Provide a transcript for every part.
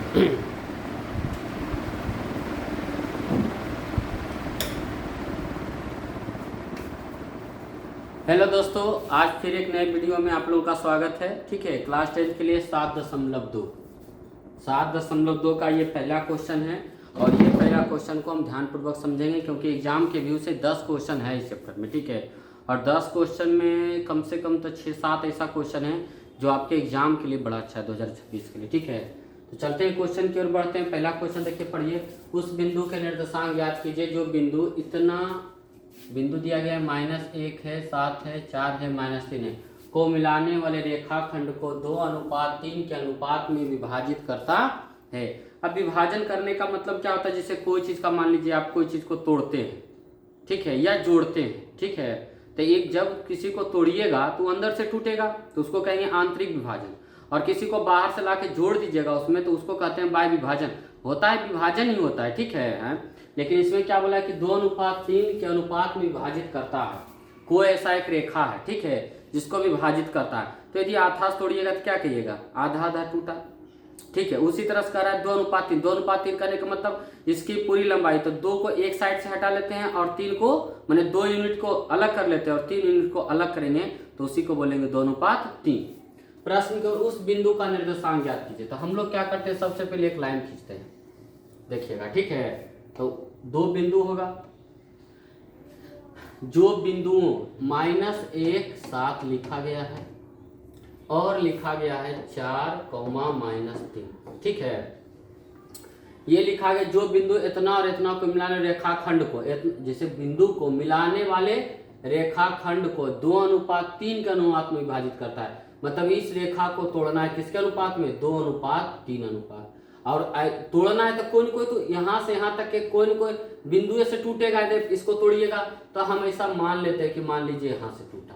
Hello दोस्तों, आज फिर एक नए वीडियो में आप लोगों का स्वागत है। ठीक है, क्लास 10 के लिए 7.2 का ये पहला क्वेश्चन है। और ये पहला क्वेश्चन को हम ध्यानपूर्वक समझेंगे क्योंकि एग्जाम के व्यू से 10 क्वेश्चन है इस चैप्टर में। ठीक है, और 10 क्वेश्चन में कम से कम तो 6-7 ऐसा क्वेश्चन है जो आपके एग्जाम के लिए बड़ा अच्छा है 2026 के लिए। ठीक है, तो चलते हैं क्वेश्चन की ओर बढ़ते हैं। पहला क्वेश्चन देखिए, पढ़िए। उस बिंदु के निर्देशांक ज्ञात कीजिए जो बिंदु दिया गया है -1 है, 7 है, 4 है, -3 है, को मिलाने वाले रेखाखंड को 2:3 के अनुपात में विभाजित करता है। अब विभाजन करने का मतलब क्या होता है? जैसे कोई चीज का, मान लीजिए आप कोई चीज को तोड़ते हैं, ठीक है, या जोड़ते हैं, ठीक है, तो एक जब किसी को तोड़िएगा तो अंदर से टूटेगा तो उसको कहेंगे आंतरिक विभाजन, और किसी को बाहर से लाके जोड़ दीजिएगा उसमें तो उसको कहते हैं बाह्य विभाजन। होता है विभाजन ही होता है, ठीक है। लेकिन इसमें क्या बोला है कि 2:3 के अनुपात में विभाजित करता है। कोई ऐसा एक रेखा है, ठीक है, जिसको विभाजित करता है। तो यदि आधा तोड़िएगा तो क्या कहिएगा? आधा आधा टूटा, ठीक है। उसी तरह से कह रहा है 2:3। 2:3 करने का मतलब इसकी पूरी लंबाई, तो 2 को एक साइड से हटा लेते हैं और 3 को, मैंने 2 यूनिट को अलग कर लेते हैं और 3 यूनिट को अलग करेंगे तो उसी को बोलेंगे 2:3। प्रश्न के उस बिंदु का निर्देशांक ज्ञात कीजिए। तो हम लोग क्या करते हैं, सबसे पहले एक लाइन खींचते हैं, देखिएगा, ठीक है। तो 2 बिंदु होगा, जो बिंदुओं -1 7 लिखा गया है और लिखा गया है 4, -3, ठीक है। ये लिखा गया जो बिंदु इतना और इतना को मिलाने रेखाखंड को, जैसे बिंदु को मिलाने वाले रेखाखंड को 2:3 के अनुपात में विभाजित करता है। मतलब इस रेखा को तोड़ना है किसके अनुपात में? 2:3 अनुपात। और तोड़ना है तो कोई न कोई, तो यहाँ से यहाँ तक के कोई न कोई बिंदु से टूटेगा। इसको तोड़िएगा तो हम ऐसा मान लेते हैं कि मान लीजिए यहाँ से टूटा,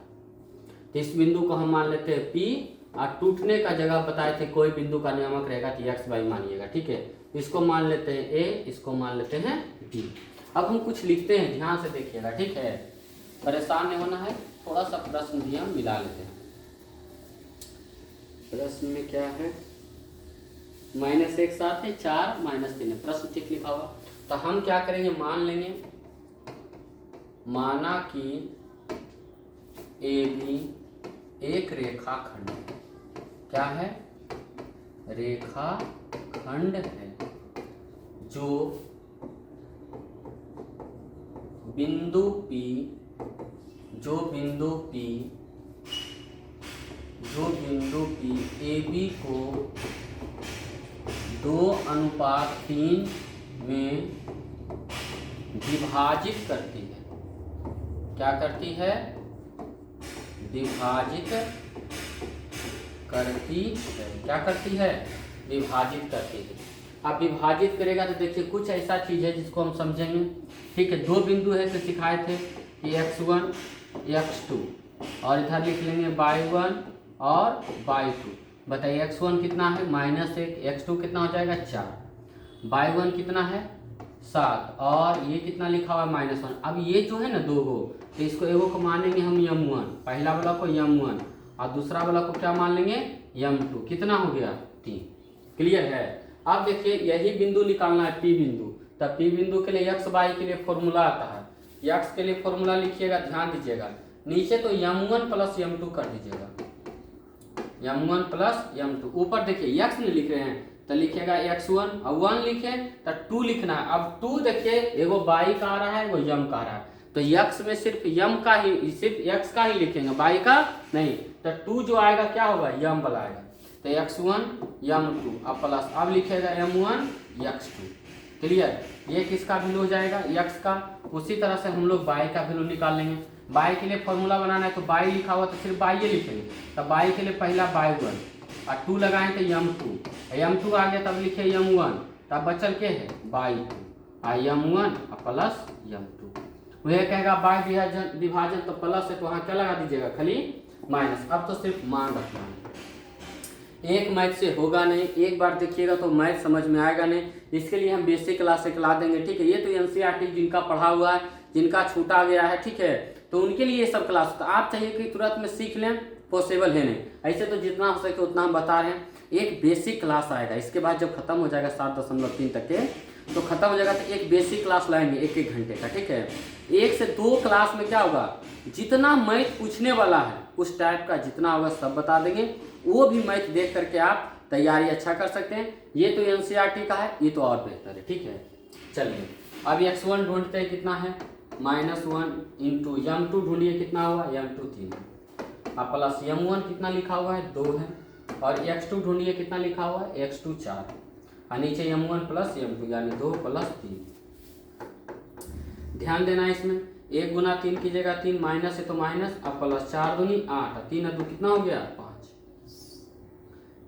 तो इस बिंदु को हम मान लेते हैं P, और टूटने का जगह बताए थे कोई बिंदु का नियामक रहेगा तो XY मानिएगा, ठीक है। इसको मान लेते हैं A, इसको मान लेते हैं B। अब हम कुछ लिखते हैं, ध्यान से देखिएगा, ठीक है, परेशान नहीं होना है। थोड़ा सा प्रश्न भी हम मिला लेते हैं। प्रश्न में क्या है? -1 7 है, 4 -3 है, प्रश्न ठीक लिखा हुआ। तो हम क्या करेंगे, मान लेंगे, माना कि AB एक रेखाखंड है। क्या है? रेखाखंड है जो बिंदु P AB को 2:3 में विभाजित करती है। क्या करती है? विभाजित करती है। क्या करती है? विभाजित करती है। अब विभाजित करेगा तो देखिए कुछ ऐसा चीज है जिसको हम समझेंगे, ठीक है। 2 बिंदु है तो सिखाए थे कि x1 x2, और इधर लिख लेंगे y1 और y2। बताइए x1 कितना है? -1, x2 कितना हो जाएगा? 4, y1 कितना है? 7, और ये कितना लिखा हुआ है? -1। अब ये जो है ना 2 गो, तो इसको एगो को मानेंगे हम m1, पहला वाला को m1, और दूसरा वाला को क्या मान लेंगे? m2। कितना हो गया? 3। क्लियर है? अब देखिए यही बिंदु निकालना है, P बिंदु। तब P बिंदु के लिए x y के लिए फॉर्मूला आता है। x के लिए फॉर्मूला लिखिएगा, ध्यान दीजिएगा, नीचे तो m1 + m2 कर दीजिएगा, m1 + m2। ऊपर देखिए x नहीं लिख रहे हैं तो लिखिएगा x1, और 1 लिखे तो 2 लिखना है। अब 2 देखिए एगो y का आ रहा है, एगो m का आ रहा है, तो x में सिर्फ m का ही, सिर्फ x का ही लिखेंगे, y का नहीं। तो 2 जो आएगा क्या होगा? m वाला आएगा। तो x1 m2, अब प्लस, अब लिखेगा m1 x2। क्लियर? ये किसका वैल्यू हो जाएगा? x का। उसी तरह से हम लोग y का वैल्यू निकाल लेंगे। y के लिए फॉर्मूला बनाना है तो y लिखा हुआ तो सिर्फ y ये लिखेंगे। तो y के लिए पहला y1 और 2 लगाएं तो m2 आ गया, तब लिखे m1, तब बचल के है y2, और m1 प्लस m2। वह कहेगा बाह्य विभाजन, तो प्लस है तो वहाँ क्या लगा दीजिएगा? खाली माइनस। अब तो सिर्फ मान रखना है, एक मैथ से होगा नहीं, एक बार देखिएगा तो मैथ समझ में आएगा नहीं। इसके लिए हम बेसिक क्लास से खिला देंगे, ठीक है। ये तो एनसीईआरटी जिनका पढ़ा हुआ है, जिनका छूटा गया है, ठीक है, तो उनके लिए ये सब क्लास होता है। आप चाहिए कि तुरंत में सीख लें, पॉसिबल है नहीं। ऐसे तो जितना हो सके उतना हम बता रहे हैं। एक बेसिक क्लास आएगा, इसके बाद जब खत्म हो जाएगा 7.3 तक के, तो खत्म हो जाएगा तो एक बेसिक क्लास लाएंगे 1-1 घंटे का, ठीक है। 1 से 2 क्लास में क्या होगा, जितना मैथ पूछने वाला है उस टाइप का जितना होगा सब बता देंगे। वो भी मैथ देख करके आप तैयारी अच्छा कर सकते हैं। ये तो NCERT का है, ये तो और बेहतर है, ठीक है। चलिए अब x1 ढूंढते हैं, कितना है -1 इंटू m2 ढूंढिए कितना हुआ, m2 3 है। अब प्लस m1 कितना लिखा हुआ है 2 है, और x2 ढूंढिए कितना लिखा हुआ है x2 4 है, और नीचे m1 प्लस m2 यानी 2 + 3। ध्यान देना इसमें 1 गुना 3 कीजिएगा 3, माइनस है तो माइनस, अब प्लस 4 दूनी 8, 3 और 2 कितना हो गया 5।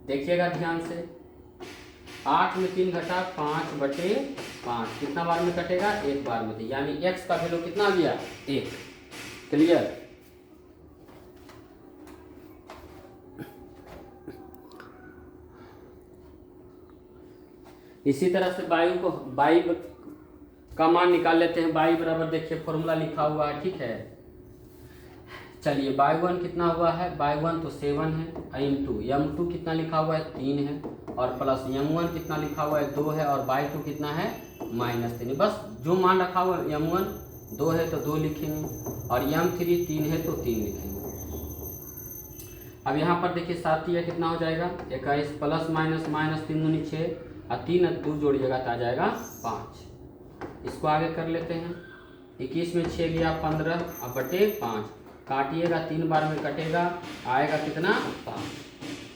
देखिएगा ध्यान से, 8 में 3 घटा 5/5, कितना बार में कटेगा, एक बार में, यानी x का वैल्यू कितना आ गया 1। क्लियर। इसी तरह से y का मान निकाल लेते हैं। y बराबर देखिए फॉर्मूला लिखा हुआ है, ठीक है। चलिए y1 कितना हुआ है, y1 तो 7 है, इंटू m2 कितना लिखा हुआ है 3 है, और प्लस m1 कितना लिखा हुआ है 2 है, और y2 कितना है -3। बस जो मान रखा हुआ है m1 2 है तो 2 लिखेंगे, और m3 3 है तो 3 लिखेंगे। अब यहाँ पर देखिए 7 या कितना हो जाएगा 21, प्लस माइनस माइनस 3 दूनी 6, और 3 और 2 जोड़िएगा तो आ जाएगा 5। इसको आगे कर लेते हैं। 21 में 6 गया 15, अब बटे 5, काटिएगा 3 बार में कटेगा, आएगा कितना 5।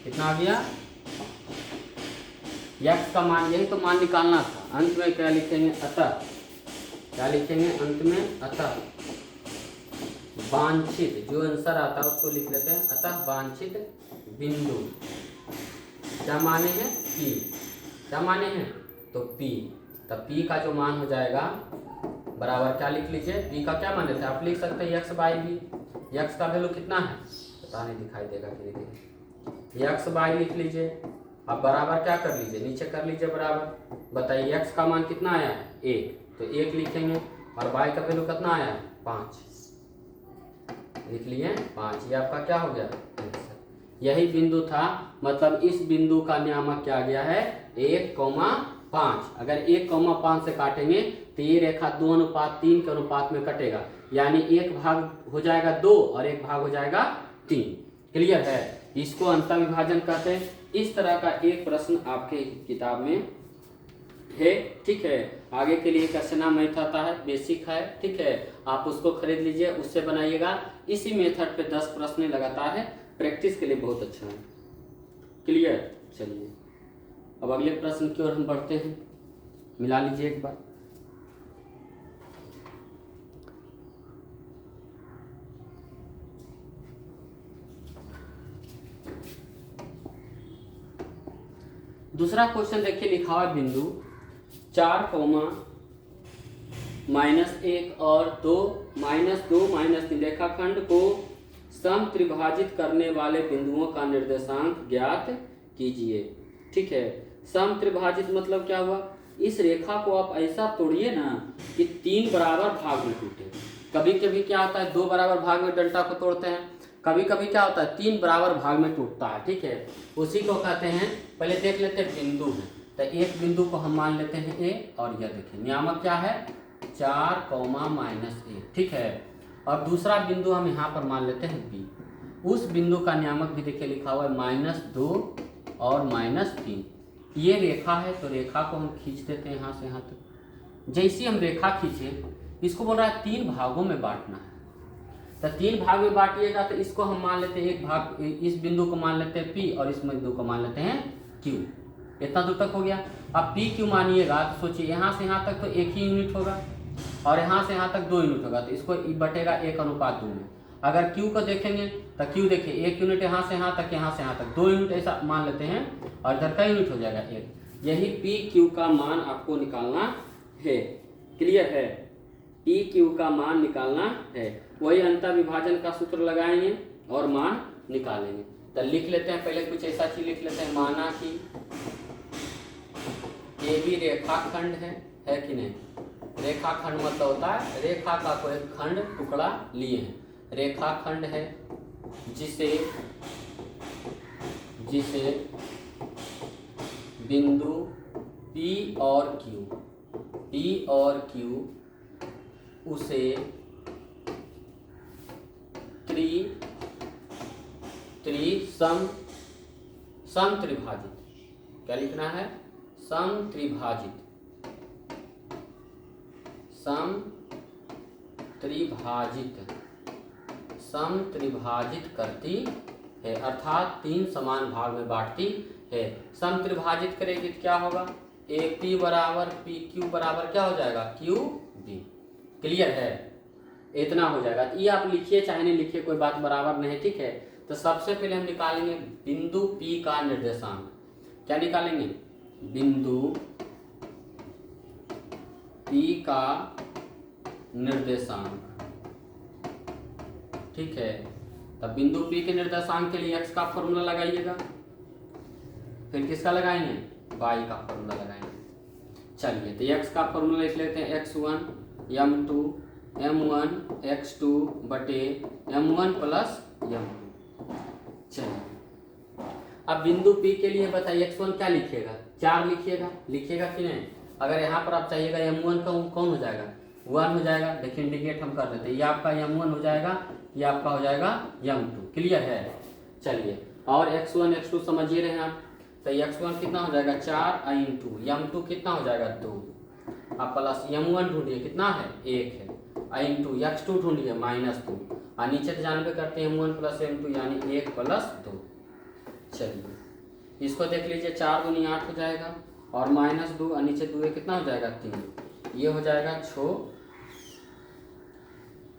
कितना आ गया, x का मान, यही तो मान निकालना था। अंत में क्या लिखेंगे, अतः, क्या लिखेंगे अंत में, अतः वांछित, जो आंसर आता है उसको लिख लेते हैं। अतः वांछित बिंदु क्या माने हैं P, क्या माने हैं तो P, तब P का जो मान हो जाएगा बराबर क्या लिख लीजिए, P का क्या मान लेते हैं आप, लिख सकते हैं x/b। x का वैल्यू कितना है पता नहीं, दिखाई देगा धीरे धीरे, x/, लिख लीजिए। अब बराबर क्या कर लीजिए, नीचे कर लीजिए बराबर। बताइए x का मान कितना आया है 1, तो 1 लिखेंगे, और y का वैल्यू कितना आया है 5, लिख लिए 5। ये आपका क्या हो गया आंसर। यही बिंदु था, मतलब इस बिंदु का नियामक क्या गया है 1,5। अगर 1,5 से काटेंगे तो ये रेखा 2:3 के अनुपात में कटेगा, यानी एक भाग हो जाएगा 2 और एक भाग हो जाएगा 3। क्लियर है, इसको अंतःविभाजन कहते हैं। इस तरह का एक प्रश्न आपके किताब में है, ठीक है। आगे के लिए कसना मेथड आता है, बेसिक है, ठीक है। आप उसको खरीद लीजिए, उससे बनाइएगा। इसी मेथड पे 10 प्रश्न लगातार है, प्रैक्टिस के लिए बहुत अच्छा है। क्लियर। चलिए अब अगले प्रश्न की ओर हम बढ़ते हैं, मिला लीजिए एक बार। दूसरा क्वेश्चन देखिए, लिखा हुआ बिंदु 4, -1 और 2, -2, -3 रेखाखंड को सम त्रिभाजित करने वाले बिंदुओं का निर्देशांक ज्ञात कीजिए। ठीक है, सम त्रिभाजित मतलब क्या हुआ, इस रेखा को आप ऐसा तोड़िए ना कि 3 बराबर भाग में टूटे। कभी कभी क्या होता है 2 बराबर भाग में डंडा को तोड़ते हैं, कभी कभी क्या होता है 3 बराबर भाग में टूटता है। ठीक है, उसी को कहते हैं, पहले देख लेते हैं बिंदु है, तो एक बिंदु को हम मान लेते हैं A, और यह देखिए नियामक क्या है 4, -1। ठीक है, और दूसरा बिंदु हम यहाँ पर मान लेते हैं B। उस बिंदु का नियामक भी देखिए लिखा हुआ है -2 और -3। ये रेखा है, तो रेखा को हम खींच देते हैं यहाँ से यहाँ तक। जैसे हम रेखा खींचे, इसको बोल रहा है 3 भागों में बांटना है, तो 3 भाग में बांटिएगा, तो इसको हम मान लेते हैं एक भाग, इस बिंदु को मान लेते हैं P और इस बिंदु को मान लेते हैं Q। इतना दूर तक हो गया। अब P Q मानिएगा तो सोचिए यहाँ से यहाँ तक तो 1 ही यूनिट होगा, और यहाँ से यहाँ तक 2 यूनिट होगा, तो इसको बटेगा 1:2 में। अगर Q को देखेंगे तो Q देखिए 1 यूनिट यहाँ से यहाँ तक, यहाँ से यहाँ तक 2 यूनिट, ऐसा मान लेते हैं, और इधर का यूनिट हो जाएगा 1। यही P Q का मान आपको निकालना है। क्लियर है, P Q का मान निकालना है। वही अंतःविभाजन का सूत्र लगाएंगे और मान निकालेंगे। तो लिख लेते हैं, पहले कुछ ऐसा चीज लिख लेते हैं, माना कि AB रेखाखंड है कि नहीं। रेखाखंड मतलब होता है रेखा का कोई खंड टुकड़ा लिए हैं, रेखाखंड है जिसे जिसे बिंदु P और Q उसे समत्रिभाजित, क्या लिखना है, समत्रिभाजित करती है, अर्थात 3 समान भाग में बांटती है। समत्रिभाजित करेगी तो क्या होगा, AP बराबर PQ बराबर क्या हो जाएगा, QB। क्लियर है, इतना हो जाएगा। ये आप लिखिए चाहे नहीं लिखिए, कोई बात बराबर नहीं, ठीक है। तो सबसे पहले हम निकालेंगे बिंदु P का निर्देशांक। क्या निकालेंगे, बिंदु P का निर्देशांक, ठीक है। तब बिंदु P के निर्देशांक के लिए x का फॉर्मूला लगाइएगा, फिर किसका लगाएंगे, y का फॉर्मूला लगाएंगे। चलिए तो x का फॉर्मूला लिख लेते हैं, x1 m2 m1 x2 बटे m1 प्लस m2। चलिए अब बिंदु P के लिए बताइए x1 क्या लिखिएगा, 4 लिखिएगा कि नहीं। अगर यहाँ पर आप चाहिएगा m1 का कौन हो जाएगा, 1 हो जाएगा। देखिए इंडिकेट हम कर देते हैं, ये आपका m1 हो जाएगा, ये आपका हो जाएगा m2। क्लियर है। चलिए और x1 x2 समझिए रहे हैं आप, तो x1 कितना हो जाएगा 4 इंटू m2 कितना हो जाएगा 2, अब प्लस m1 ढूंढिए कितना है 1 है, इंटू x2 ढूंढिए -2, और नीचे तो जानबे करते हैं m1 प्लस m2 यानी 1 प्लस 2। चलिए इसको देख लीजिए, 4 दूनी 8 हो जाएगा और -2 और नीचे 2 कितना हो जाएगा 3, ये हो जाएगा 6।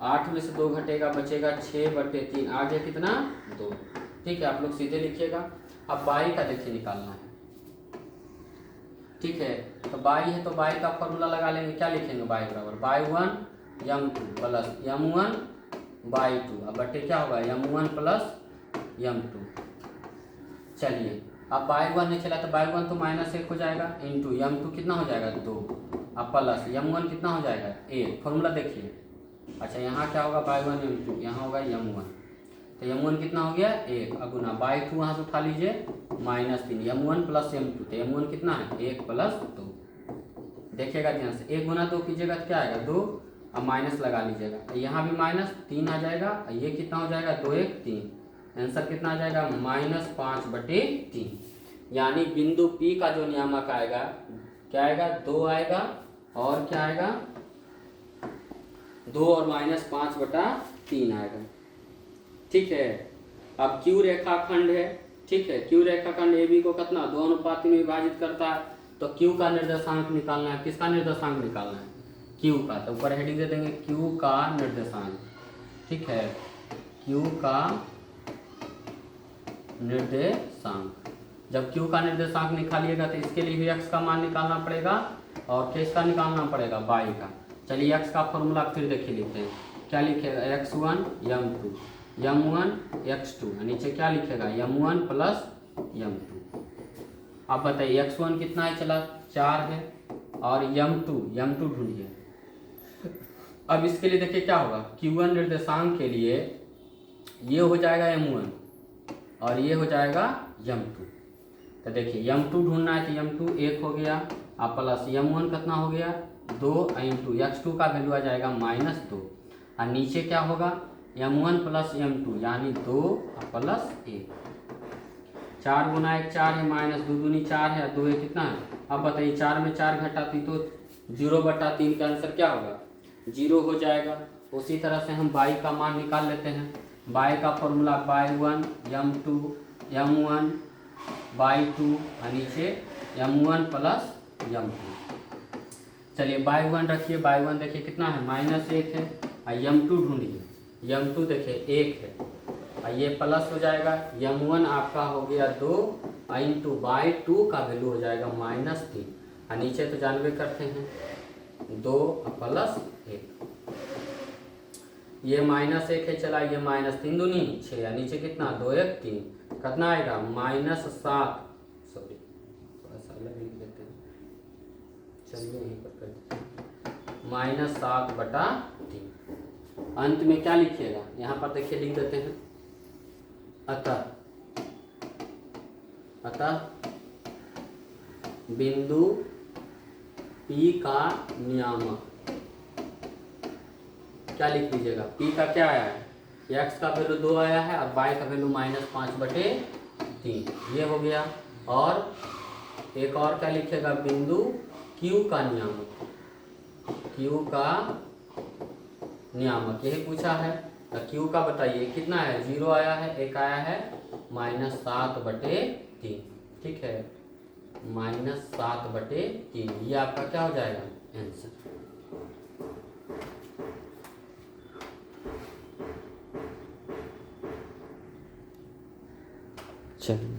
8 में से 2 घटेगा, बचेगा 6 बटे 3, आगे कितना 2। ठीक है, आप लोग सीधे लिखिएगा। अब y का देखिए निकालना है, ठीक है। तो y है तो y का फॉर्मूला लगा लेंगे, क्या लिखेंगे, y बराबर y1 m2 plus m1 y2, अब बटे क्या होगा m1 प्लस m2। चलिए अब y1 नहीं चला तो y1 तो -1 हो जाएगा, इंटू m2 कितना हो जाएगा 2, अब प्लस m1 कितना हो जाएगा 1। फॉर्मूला देखिए, अच्छा यहाँ क्या होगा y1 m2, यहाँ होगा m1, तो m1 कितना हो गया 1, अब गुना y2 वहाँ से उठा लीजिए -3, m1 प्लस m2, तो m1 कितना है 1 प्लस 2। देखिएगा ध्यान से, 1 गुना 2 कीजिएगा तो क्या आएगा 2, अब माइनस लगा लीजिएगा, यहाँ भी -3 आ जाएगा, ये कितना हो जाएगा 2 1 3, आंसर कितना आ जाएगा -5 बटे 3। यानी बिंदु P का जो नियामक आएगा क्या आएगा 2 आएगा, और क्या आएगा 2 और -5 बटा 3 आएगा। ठीक है, अब Q रेखाखंड है, ठीक है। Q रेखाखंड AB को कितना 2 अनुपात 3 में विभाजित करता है, तो Q का निर्देशांक निकालना है। किसका निर्देशांक निकालना है, Q का। तो ऊपर हेडिंग दे देंगे Q का निर्देशांक, ठीक है, Q का निर्देशांक। जब Q का निर्देशांक निकालिएगा तो इसके लिए भी x का मान निकालना पड़ेगा और किसका निकालना पड़ेगा y का। चलिए x का फॉर्मूला फिर देखिए लिखते हैं, क्या लिखेगा x1 m2 m1 x2, नीचे क्या लिखेगा m1 प्लस m2। अब बताइए x1 कितना है, चला 4 है, और m2 ढूंढिए। अब इसके लिए देखिए क्या होगा, Q1 निर्देशांक के लिए ये हो जाएगा m1 और ये हो जाएगा m2। तो देखिए m2 ढूंढना है तो m2 1 हो गया, अब प्लस m1 कितना हो गया 2 इंटू x2 का वैल्यू आ जाएगा -2, और नीचे क्या होगा m1 प्लस m2 यानी 2 प्लस 1। 4 गुना 1 4 है, -2 दूनी 4 है, 2 1 कितना है। अब बताइए 4 में 4 घटाती तो 0/3 का आंसर क्या होगा 0 हो जाएगा। उसी तरह से हम y का मान निकाल लेते हैं। y का formula y1 m2 m1 y2 और नीचे m1 प्लस m2। चलिए y1 रखिए, y1 देखिए कितना है -1 है, और m2 ढूंढिए, m2 देखिए 1 है, और ये प्लस हो जाएगा, m1 आपका हो गया 2 इंटू y2 का वैल्यू हो जाएगा -3, और नीचे तो जानबे करते हैं 2 प्लस 1, ये -1 है, चला ये -3 दूनी 6, और नीचे कितना 2 1 3, कितना आएगा -7, सॉरी थोड़ा सा अलग लिख देते हैं, चलिए यहीं पर करते हैं -7/3। अंत में क्या लिखिएगा, यहाँ पर देखिए लिख देते हैं अतः बिंदु P का नियामक क्या लिख लीजिएगा, P का क्या आया है, x का वैल्यू 2 आया है और y का वैल्यू -5/3, ये हो गया। और एक और क्या लिखेगा, बिंदु Q का नियामक, Q का नियामक यही पूछा है। तो Q का बताइए कितना है, 0 आया है, एक आया है -7/3, ठीक है, -7/3, ये आपका क्या हो जाएगा आंसर। चलिए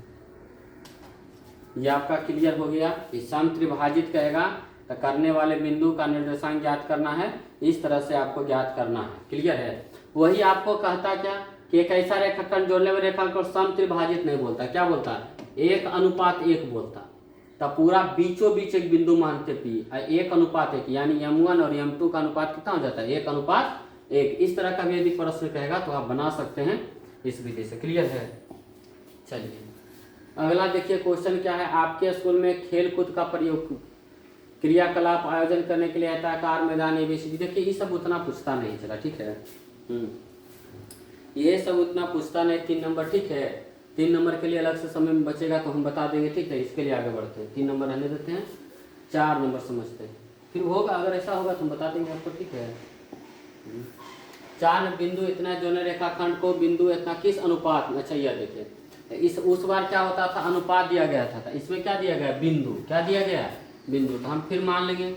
ये आपका क्लियर हो गया। इस सम त्रिभाजित कहेगा तो करने वाले बिंदु का निर्देशांक ज्ञात करना है, इस तरह से आपको ज्ञात करना है, क्लियर है। वही आपको कहता क्या कि एक ऐसा रेखाखंड जोड़ने में रेखाखंड को सम त्रिभाजित नहीं बोलता, क्या बोलता है, 1:1 बोलता। तब पूरा बीचों बीच एक बिंदु मानते P 1:1, यानी M1 और M2 का अनुपात कितना हो जाता है, 1:1। इस तरह का भी यदि प्रश्न कहेगा तो आप बना सकते हैं इस विधि से, क्लियर है। चलिए अगला देखिए क्वेश्चन क्या है, आपके स्कूल में खेल कूद का प्रयोग क्रियाकलाप आयोजन करने के लिए आयताकार मैदान ABCD, देखिए ये सब उतना पूछता नहीं चला, ठीक है, ये सब उतना पूछता नहीं। 3 नंबर, ठीक है, 3 नंबर के लिए अलग से समय में बचेगा तो हम बता देंगे, ठीक है, इसके लिए आगे बढ़ते हैं। 3 नंबर रहने देते हैं, 4 नंबर समझते हैं, फिर होगा अगर ऐसा होगा तो हम बता देंगे आपको, ठीक है। 4 बिंदु इतना जोड़ने रेखाखंड को बिंदु इतना किस अनुपात में, अच्छा यह देखिए इस उस बार क्या होता था, अनुपात दिया गया था, इसमें क्या दिया गया, बिंदु, क्या दिया गया, बिंदु। तो हम फिर मान लेंगे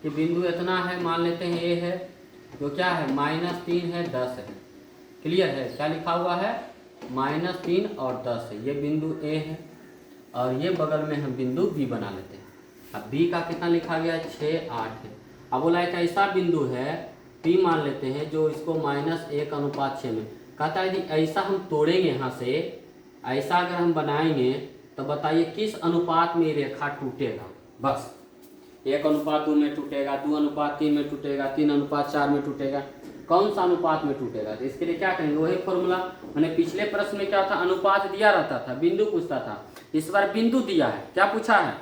कि बिंदु इतना है, मान लेते हैं A है, तो क्या है -3 है, 10 है, क्लियर है, क्या लिखा हुआ है -3 और 10 है, ये बिंदु A है और ये बगल में हम बिंदु B बना लेते हैं। अब B का कितना लिखा गया, 6, 8 है। अब बोला एक ऐसा बिंदु है P मान लेते हैं जो इसको -1:6 में कहता है, यदि ऐसा हम तोड़ेंगे यहाँ से, ऐसा अगर हम बनाएंगे तो बताइए किस अनुपात में रेखा टूटेगा, बस 1:2 में टूटेगा, 2:3 में टूटेगा, 3:4 में टूटेगा, कौन सा अनुपात में टूटेगा। तो इसके लिए क्या करेंगे, वही फॉर्मूला, मैंने पिछले प्रश्न में क्या था, अनुपात दिया रहता था, बिंदु पूछता था, इस बार बिंदु दिया है, क्या पूछा है,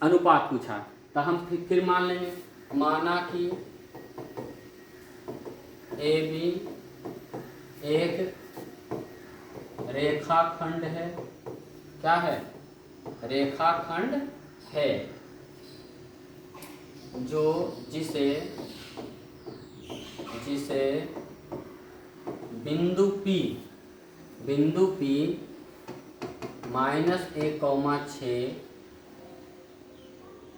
अनुपात पूछा। तो हम फिर मान लेंगे, माना कि AB एक रेखाखंड है, क्या है, रेखाखंड है, जो जिसे बिंदु P -1,6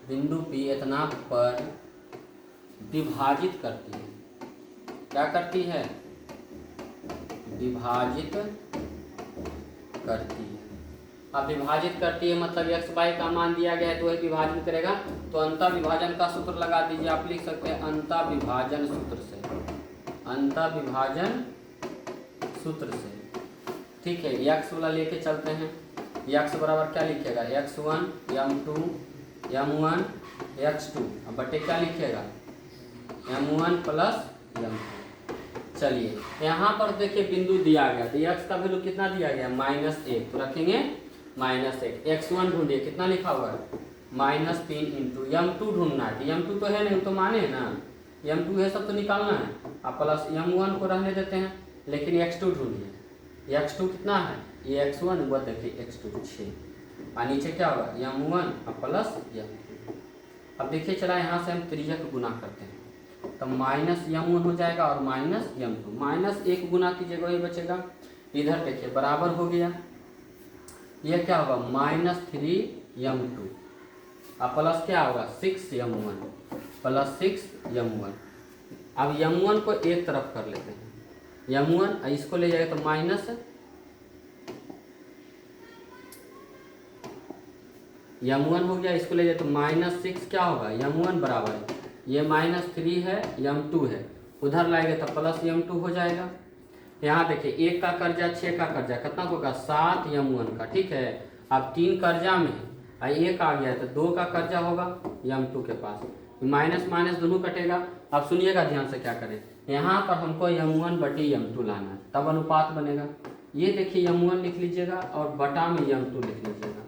बिंदु P इतना पर विभाजित करती है, क्या करती है, विभाजित करती है। अब विभाजित करती है मतलब x y का मान दिया गया है तो वही विभाजन करेगा, तो अंतः विभाजन का सूत्र लगा दीजिए, आप लिख सकते हैं अंतः विभाजन सूत्र से, अंतः विभाजन सूत्र से, ठीक है। x वाला लेके चलते हैं, x बराबर क्या लिखेगा, x1 m2 m1 x2, अब बटे क्या लिखेगा, m1 + m2। चलिए यहाँ पर देखिए बिंदु दिया गया, तो x का वैल्यू कितना दिया गया, -1, तो रखेंगे -1। x1 ढूंढिए, कितना लिखा हुआ है, -3 × m2 ढूंढना है, m2 तो है नहीं, तो माने है ना, m2 है सब तो निकालना है, अब प्लस m1 को रहने देते हैं, लेकिन x2 ढूंढिए, x2 कितना है, ये x1 वो देखिए x2 6, और नीचे क्या होगा m1 प्लस m2। अब देखिए चला यहाँ से हम त्रिज्यक गुना करते हैं, तो -m1 हो जाएगा और -m2, -1 गुना कीजिएगा वही बचेगा, इधर देखिए बराबर हो गया, ये क्या होगा -3m2 और प्लस क्या होगा 6m1 + 6m1। अब m1 को एक तरफ कर लेते हैं, m1 इसको ले जाएगा तो m1 हो गया, इसको ले जाए तो -6 क्या होगा, m1 बराबर है, ये -3 है, m2 है, उधर लाएंगे तो प्लस m2 हो जाएगा। यहाँ देखिए 1 का कर्जा 6 का कर्जा कितना होगा 7m1 का, ठीक है। अब 3 कर्जा में है, 1 आ गया है तो 2 का कर्जा होगा m2 के पास, माइनस माइनस दोनों कटेगा। अब सुनिएगा ध्यान से क्या करें, यहाँ पर हमको m1/m2 लाना है, तब अनुपात बनेगा, ये देखिए m1 लिख लीजिएगा और बटा में m2 लिख लीजिएगा।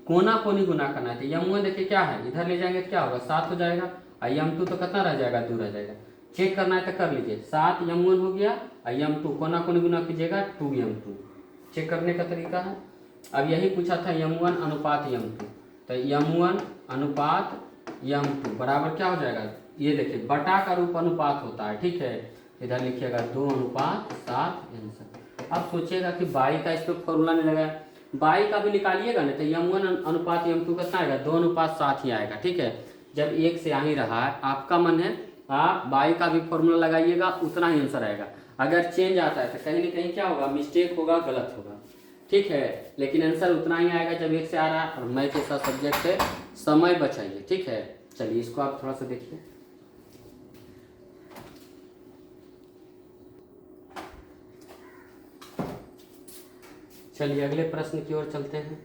कोना कोनी गुना करना है। तो m1 देखिए क्या है, इधर ले जाएंगे क्या होगा 7 हो जाएगा, और m2 तो कितना रह जाएगा 2 रह जाएगा। चेक करना है तो कर लीजिए, 7 m1 हो गया और m2 कोना कोनी गुना कीजिएगा 2m2। चेक करने का तरीका है। अब यही पूछा था m1 अनुपात m2, तो m1 अनुपात m2 बराबर क्या हो जाएगा, ये देखिए बटा का रूप अनुपात होता है, ठीक है। इधर लिखिएगा 2:7 आंसर। अब सोचिएगा कि बाई का इस पर फॉर्मूला नहीं लगाया, बाई का भी निकालिएगा ना, तो m1 अनुपात m2 कितना आएगा 2:7 ही आएगा, ठीक है। जब एक से आ ही रहा है, आपका मन है आप बाई का भी फॉर्मूला लगाइएगा, उतना ही आंसर आएगा। अगर चेंज आता है तो कहीं ना कहीं क्या होगा, मिस्टेक होगा, गलत होगा, ठीक है। लेकिन आंसर उतना ही आएगा जब एक से आ रहा है। और मैथ ऐसा सब्जेक्ट है, समय बचाइए, ठीक है। चलिए इसको आप थोड़ा सा देखिए। चलिए अगले प्रश्न की ओर चलते हैं।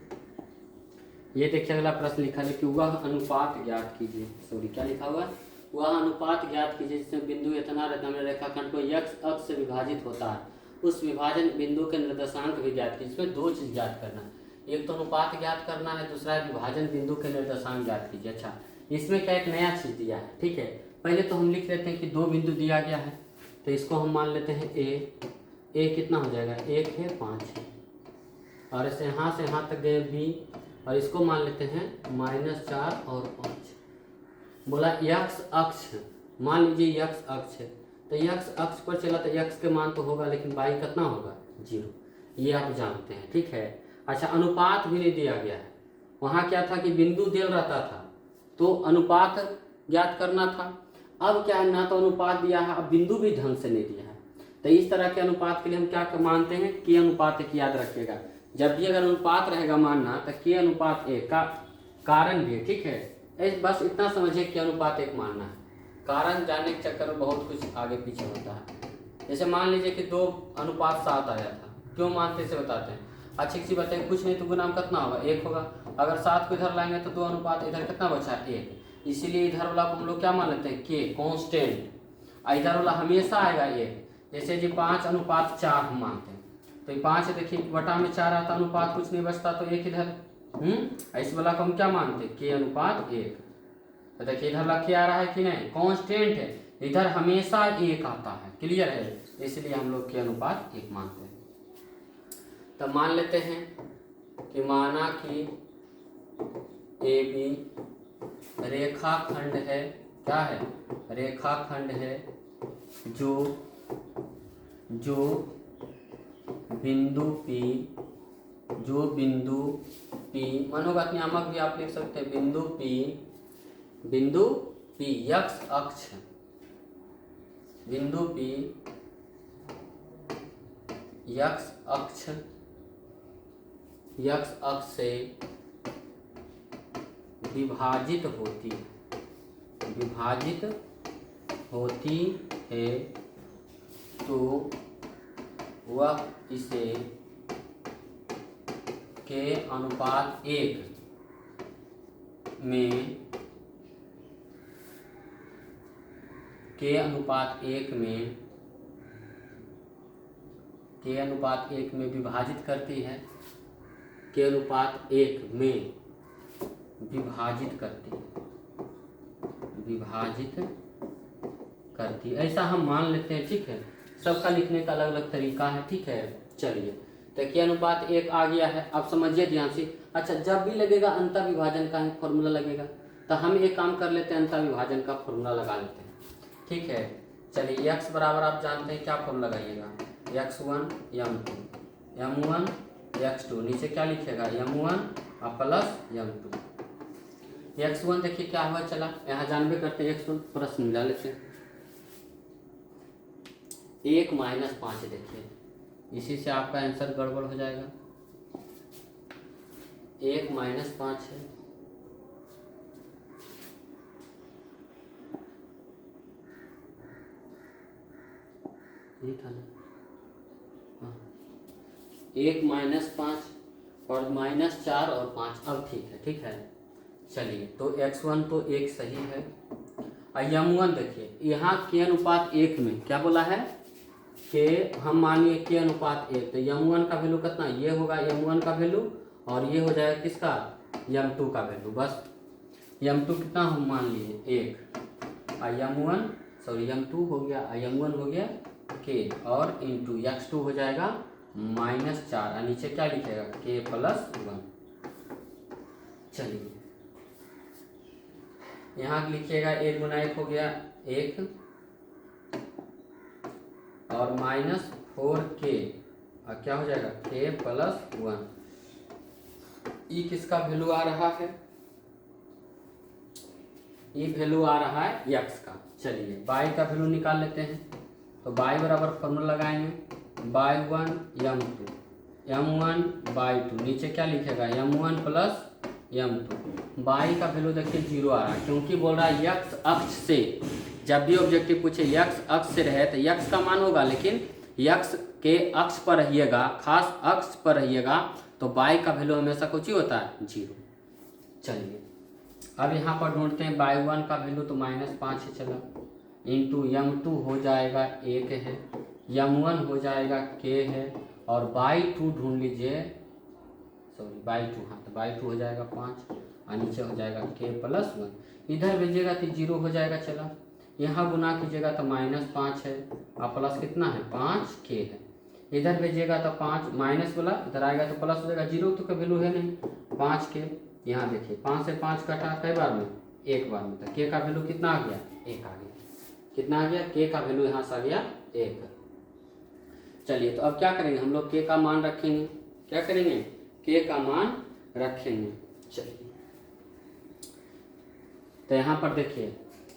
ये देखिए अगला प्रश्न लिखा है कि वह अनुपात ज्ञात कीजिए, सॉरी क्या लिखा हुआ है, वह अनुपात ज्ञात कीजिए जिसमें बिंदु इतना रेखाखंड को x अक्ष से विभाजित होता है, उस विभाजन बिंदु के निर्देशांक भी ज्ञात कीजिए। इसमें दो चीज ज्ञात करना है, एक तो अनुपात ज्ञात करना है, दूसरा है विभाजन बिंदु के निर्देशांक ज्ञात कीजिए। अच्छा, इसमें क्या एक नया चीज दिया है, ठीक है। पहले तो हम लिख लेते हैं कि दो बिंदु दिया गया है, तो इसको हम मान लेते हैं ए कितना हो जाएगा 1 है 5 है, और इसे यहाँ से यहाँ तक गए बी, और इसको मान लेते हैं -4 और 5। बोला यक्स अक्ष, मान लीजिए यक्स अक्ष है, तो यक्स अक्ष पर चला तो यक्स के मान तो होगा, लेकिन बाई कितना होगा 0, ये आप जानते हैं, ठीक है। अच्छा, अनुपात भी नहीं दिया गया है, वहाँ क्या था कि बिंदु दिया रहता था तो अनुपात ज्ञात करना था। अब क्या है, ना तो अनुपात दिया है, अब बिंदु भी ढंग से नहीं दिया है। तो इस तरह के अनुपात के लिए हम क्या मानते हैं, के अनुपात 1 याद रखिएगा। जब भी अगर अनुपात रहेगा मानना तो के अनुपात 1 का कारण भी है, ठीक है। बस इतना समझिए कि अनुपात 1 मानना है, कारण जानने के चक्कर में बहुत कुछ आगे पीछे होता है। जैसे मान लीजिए कि 2:7 आया था, क्यों मानते से बताते हैं। अच्छी सी बताइए, कुछ नहीं तो गुना में कितना होगा 1 होगा, अगर 7 को इधर लाएंगे तो 2 अनुपात इधर कितना बचा 1, इसीलिए इधर वाला को हम लोग क्या मान लेते हैं के कांस्टेंट, इधर वाला हमेशा आएगा 1। जैसे जी 5:4 हम मानते हैं, तो 5 देखिए बटा में 4 आता, अनुपात कुछ नहीं बचता तो 1 इधर, इस वाला को हम क्या मानते हैं के अनुपात 1। तो देखिए इधर वाला क्या आ रहा है कि नहीं, कांस्टेंट है, इधर हमेशा 1 आता है, क्लियर है, इसलिए हम लोग के अनुपात 1 मानते हैं। तो मान लेते हैं कि माना कि ए बी रेखाखंड है, क्या है रेखाखंड है, जो बिंदु P मनोगत भी आप लिख सकते हैं, बिंदु P यक्स अक्ष, बिंदु P यक्स अक्ष से विभाजित होती है, तो वह इसे के अनुपात 1 में विभाजित करती है, के अनुपात 1 में विभाजित करती, ऐसा हम मान लेते हैं, ठीक है। सबका लिखने का अलग अलग तरीका है, ठीक है। चलिए, तो के अनुपात 1 आ गया है, आप समझिए ध्यान से। अच्छा, जब भी लगेगा अंतर विभाजन का फॉर्मूला लगेगा, तो हम एक काम कर लेते हैं, अंतर विभाजन का फॉर्मूला लगा लेते हैं, ठीक है। चलिए x बराबर आप जानते हैं क्या फॉर्मूला लगाइएगा, x1 m2 m1 x2, नीचे क्या लिखेगा m1 और प्लस m2। x1 देखिए क्या हुआ, चला यहाँ जानबे करते हैं x1, प्रश्न मिला लेते हैं 1 - 5, देखिए इसी से आपका आंसर गड़बड़ हो जाएगा। 1 - 5 है, ये था ना, हाँ 1 - 5 और -4 और 5, अब ठीक है। चलिए, तो x1 तो 1 सही है, और m1 देखिए यहाँ के अनुपात 1 में क्या बोला है, के हम मान लिए के अनुपात 1, तो m1 का वैल्यू कितना, ये होगा m1 का वैल्यू और ये हो जाएगा किसका, m2 का वैल्यू। बस m2 कितना हम मान लिए 1, m1 सॉरी m2 हो गया, m1 हो गया k और इंटू x2 हो जाएगा -4 और नीचे क्या लिखेगा k+1। चलिए यहाँ लिखिएगा 1 गुना 1 हो गया 1 और -4k और क्या हो जाएगा k+1। ये किसका वैल्यू आ रहा है, ये वैल्यू आ रहा है x का। चलिए y का वैल्यू निकाल लेते हैं, तो y बराबर फॉर्मूला लगाएंगे y1 m2 m1/2, नीचे क्या लिखेगा m1 + m2। y का वैल्यू देखिए 0 आ रहा है, क्योंकि बोल रहा है x अक्ष से, जब भी ऑब्जेक्टिव पूछे x अक्ष से रहे तो x का मान होगा, लेकिन x के अक्ष पर रहिएगा, खास अक्ष पर रहिएगा, तो y का वैल्यू हमेशा कुछ ही होता है 0। चलिए अब यहाँ पर ढूंढते हैं y1 का वैल्यू, तो -5 है चला, इंटू m2 हो जाएगा 1 है, m1 हो जाएगा k है और y2 ढूंढ लीजिए, सॉरी y2, हाँ तो y2 हो जाएगा 5 और नीचे हो जाएगा k+1। इधर भेजिएगा तो 0 हो जाएगा चला, यहाँ गुना कीजिएगा तो -5 है और प्लस कितना है 5k है, इधर भेजिएगा तो 5 माइनस वाला इधर आएगा तो प्लस हो जाएगा, 0 तो का वैल्यू है नहीं 5k। यहाँ देखिए 5 से 5 कटा कई बार में, एक बार में, तो k का वैल्यू कितना आ गया 1 आ गया, कितना आ गया k का वैल्यू यहाँ से आ गया 1। चलिए तो अब क्या करेंगे हम लोग, k का मान रखेंगे, क्या करेंगे k का मान रखेंगे। चलिए तो यहाँ पर देखिए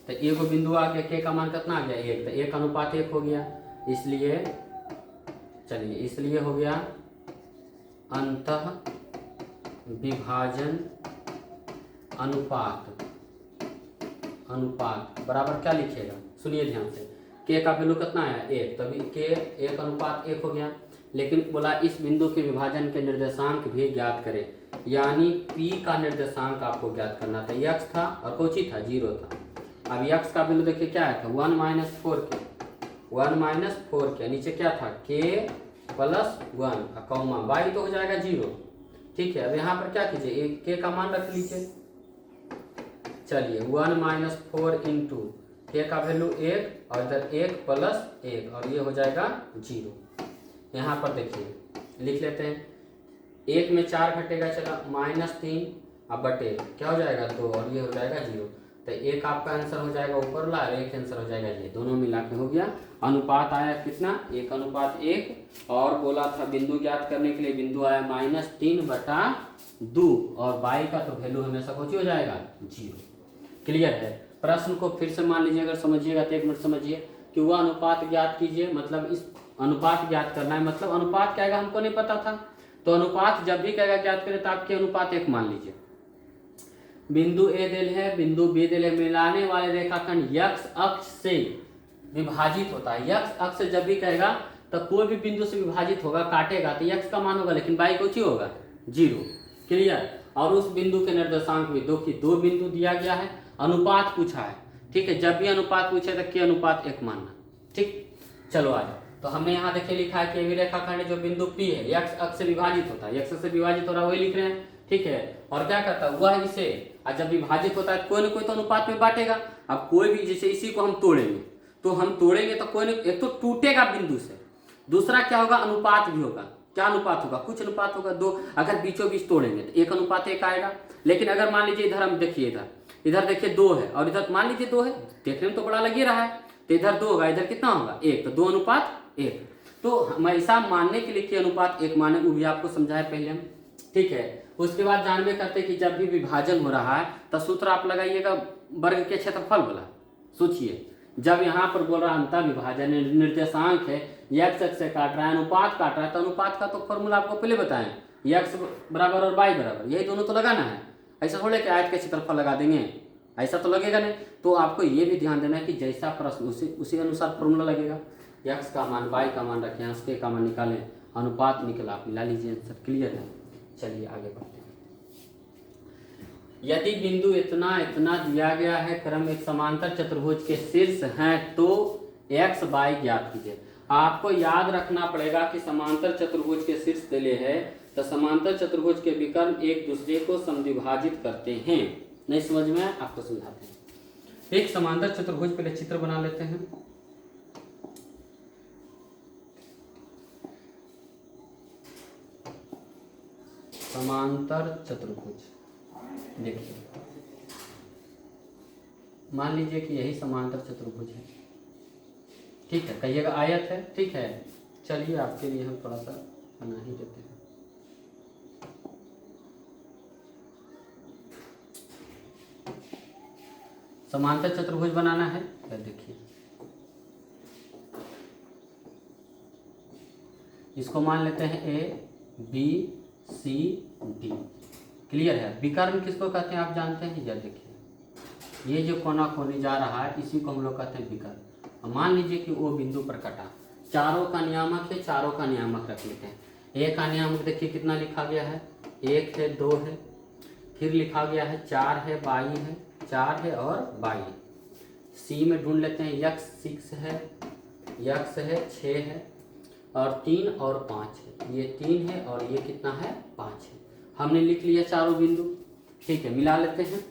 तो एक बिंदु आ गया, k का मान कितना आ गया 1, तो 1:1 हो गया, इसलिए चलिए इसलिए हो गया अंतः विभाजन अनुपात बराबर क्या लिखिएगा, सुनिए ध्यान से, k का वैल्यू कितना है 1, तभी k 1:1 हो गया, लेकिन बोला इस बिंदु के विभाजन के निर्देशांक भी ज्ञात करें, यानी p का निर्देशांक आपको ज्ञात करना था, x था और कोची था 0 था। अब x का वैल्यू देखिए क्या है, 1 - 4k, नीचे क्या था k+1 कौमा y तो हो जाएगा 0, ठीक है। अब यहाँ पर क्या कीजिए k का मान रख लीजिए, चलिए 1 - 4 इंटू k का वैल्यू 1 और इधर 1+1 और ये हो जाएगा 0। यहाँ पर देखिए लिख लेते हैं, 1 में 4 घटेगा चला -3 अब बटे क्या हो जाएगा 2 और ये हो जाएगा 0, तो 1 आपका आंसर हो जाएगा ऊपर वाला और 1 आंसर हो जाएगा ये, दोनों मिला के हो गया। अनुपात आया कितना 1:1 और बोला था बिंदु ज्ञात करने के लिए, बिंदु आया -3/2 और y का तो वैल्यू हमेशा कुछ हो जाएगा 0। क्लियर है। प्रश्न को फिर से मान लीजिए, अगर समझिएगा तो 1 मिनट समझिए कि वह अनुपात ज्ञात कीजिए, मतलब इस अनुपात ज्ञात करना है, मतलब अनुपात क्या है हमको नहीं पता था, तो अनुपात जब भी कहेगा ज्ञात करें तो आपके अनुपात 1 मान लीजिए। बिंदु ए दिल है, बिंदु बी दिल है, मिलाने वाले रेखाखंड x अक्ष से विभाजित होता है, x अक्ष से जब भी कहेगा तो कोई भी बिंदु से विभाजित होगा, काटेगा तो x का मान होगा, लेकिन y कुछ ही होगा 0। क्लियर। और उस बिंदु के निर्देशांक भी दो बिंदु दिया गया है, अनुपात पूछा है, ठीक है। जब भी अनुपात पूछे तो k अनुपात 1 मानना, ठीक। चलो आ जाओ, तो हमने यहाँ देखिए लिखा है कि रेखाखंड जो बिंदु P है x अक्ष से विभाजित होता है, x से विभाजित हो रहा है वही लिख रहे हैं, ठीक है। और क्या करता है वह इसे, और जब विभाजित होता है कोई ना कोई तो अनुपात में बांटेगा। अब कोई भी, जैसे इसी को हम तोड़ेंगे तो कोई नहीं, एक तो टूटेगा बिंदु से, दूसरा क्या होगा अनुपात भी होगा। क्या अनुपात होगा, कुछ अनुपात होगा 2, अगर बीचों बीच तोड़ेंगे तो 1:1 आएगा। लेकिन अगर मान लीजिए इधर हम देखिए, इधर देखिए 2 है और इधर मान लीजिए 2 है, देखने में तो बड़ा लग ही रहा है, तो इधर 2 होगा, इधर कितना होगा 1, तो 2:1। तो हम ऐसा मानने के लिए कि अनुपात 1 माने, वो भी आपको समझाए पहले हम, ठीक है। उसके बाद जानबे करते कि जब भी विभाजन हो रहा है तो सूत्र आप लगाइएगा वर्ग के क्षेत्रफल वाला। सोचिए जब यहाँ पर बोल रहा अंतः विभाजन निर्देशांक है, x अक्ष से काट रहा है, अनुपात काट रहा है, तो अनुपात का तो फॉर्मूला आपको पहले बताएं, x बराबर और y बराबर, यही दोनों तो लगाना है। ऐसा थोड़े कि आयत के क्षेत्रफल लगा देंगे, ऐसा तो लगेगा नहीं। तो आपको ये भी ध्यान देना है कि जैसा प्रश्न उसी अनुसार फॉर्मूला लगेगा। x का मान y का मान रखें, k का मान निकालें, अनुपात निकला आप मिला लीजिए, आंसर क्लियर है। चलिए आगे बढ़ते हैं। यदि बिंदु इतना इतना दिया गया है, क्रम एक समांतर चतुर्भुज के शीर्ष हैं, तो x y ज्ञात कीजिए। आपको याद रखना पड़ेगा कि समांतर चतुर्भुज के शीर्ष तले है तो समांतर चतुर्भुज के विकर्ण एक दूसरे को समद्विभाजित करते हैं। नहीं समझ में आपको समझाते हैं। एक समांतर चतुर्भुज पहले चित्र बना लेते हैं। समांतर चतुर्भुज देखिए, मान लीजिए कि यही समांतर चतुर्भुज है, ठीक है, कहिएगा आयत है, ठीक है। चलिए आपके लिए हम थोड़ा सा बना ही देते हैं। समांतर चतुर्भुज बनाना है, देखिए इसको मान लेते हैं A B C D. Clear है। विकर्ण किसको कहते हैं आप जानते हैं? या देखिए ये जो कोना कोनी जा रहा है इसी को हम लोग कहते हैं विकर्ण। मान लीजिए कि वो बिंदु पर कटा, चारों का नियामक है, चारों का नियामक रख लेते हैं। ए का नियामक देखिए कितना लिखा गया है, 1 है 2 है, फिर लिखा गया है 4 है 22 है, 4 है और 22। सी में ढूंढ लेते हैं, यक्स 6 है, यक्स है 6 है और 3 और 5 है। ये 3 है और ये कितना है 5 है। हमने लिख लिया चारों बिंदु, ठीक है। मिला लेते हैं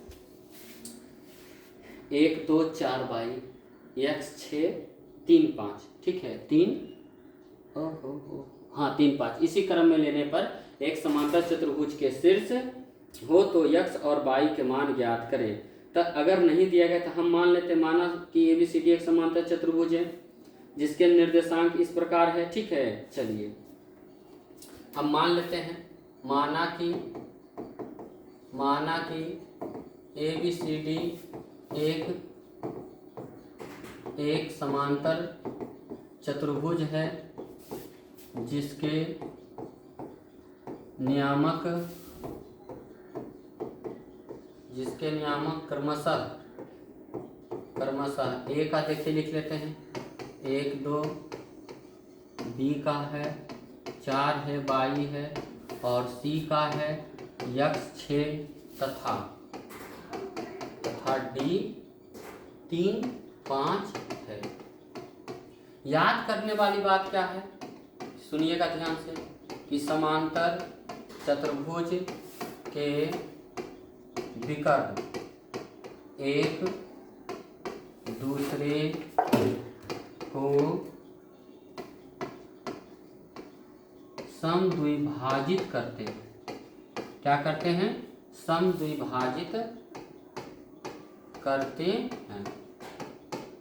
1 2 4 22, यक्स 6 3 5, ठीक है 3 हाँ 3 5। इसी क्रम में लेने पर एक समांतर चतुर्भुज के शीर्ष हो तो यक्स और वाई के मान ज्ञात करें। तो अगर नहीं दिया गया तो हम मान लेते, माना कि एबीसीडी एक समांतर चतुर्भुज है जिसके निर्देशांक इस प्रकार है, ठीक है। चलिए हम मान लेते हैं, माना कि एबीसीडी एक समांतर चतुर्भुज है जिसके नियामक क्रमशः ए का देखिए लिख लेते हैं 1 2, बी का है 4 है 22 है और सी का है यक्स 6 तथा डी 3 5 है। याद करने वाली बात क्या है, सुनिएगा ध्यान से, कि समांतर चतुर्भुज के विकर्ण एक दूसरे को समद्विभाजित करते हैं। क्या करते हैं? समद्विभाजित करते हैं।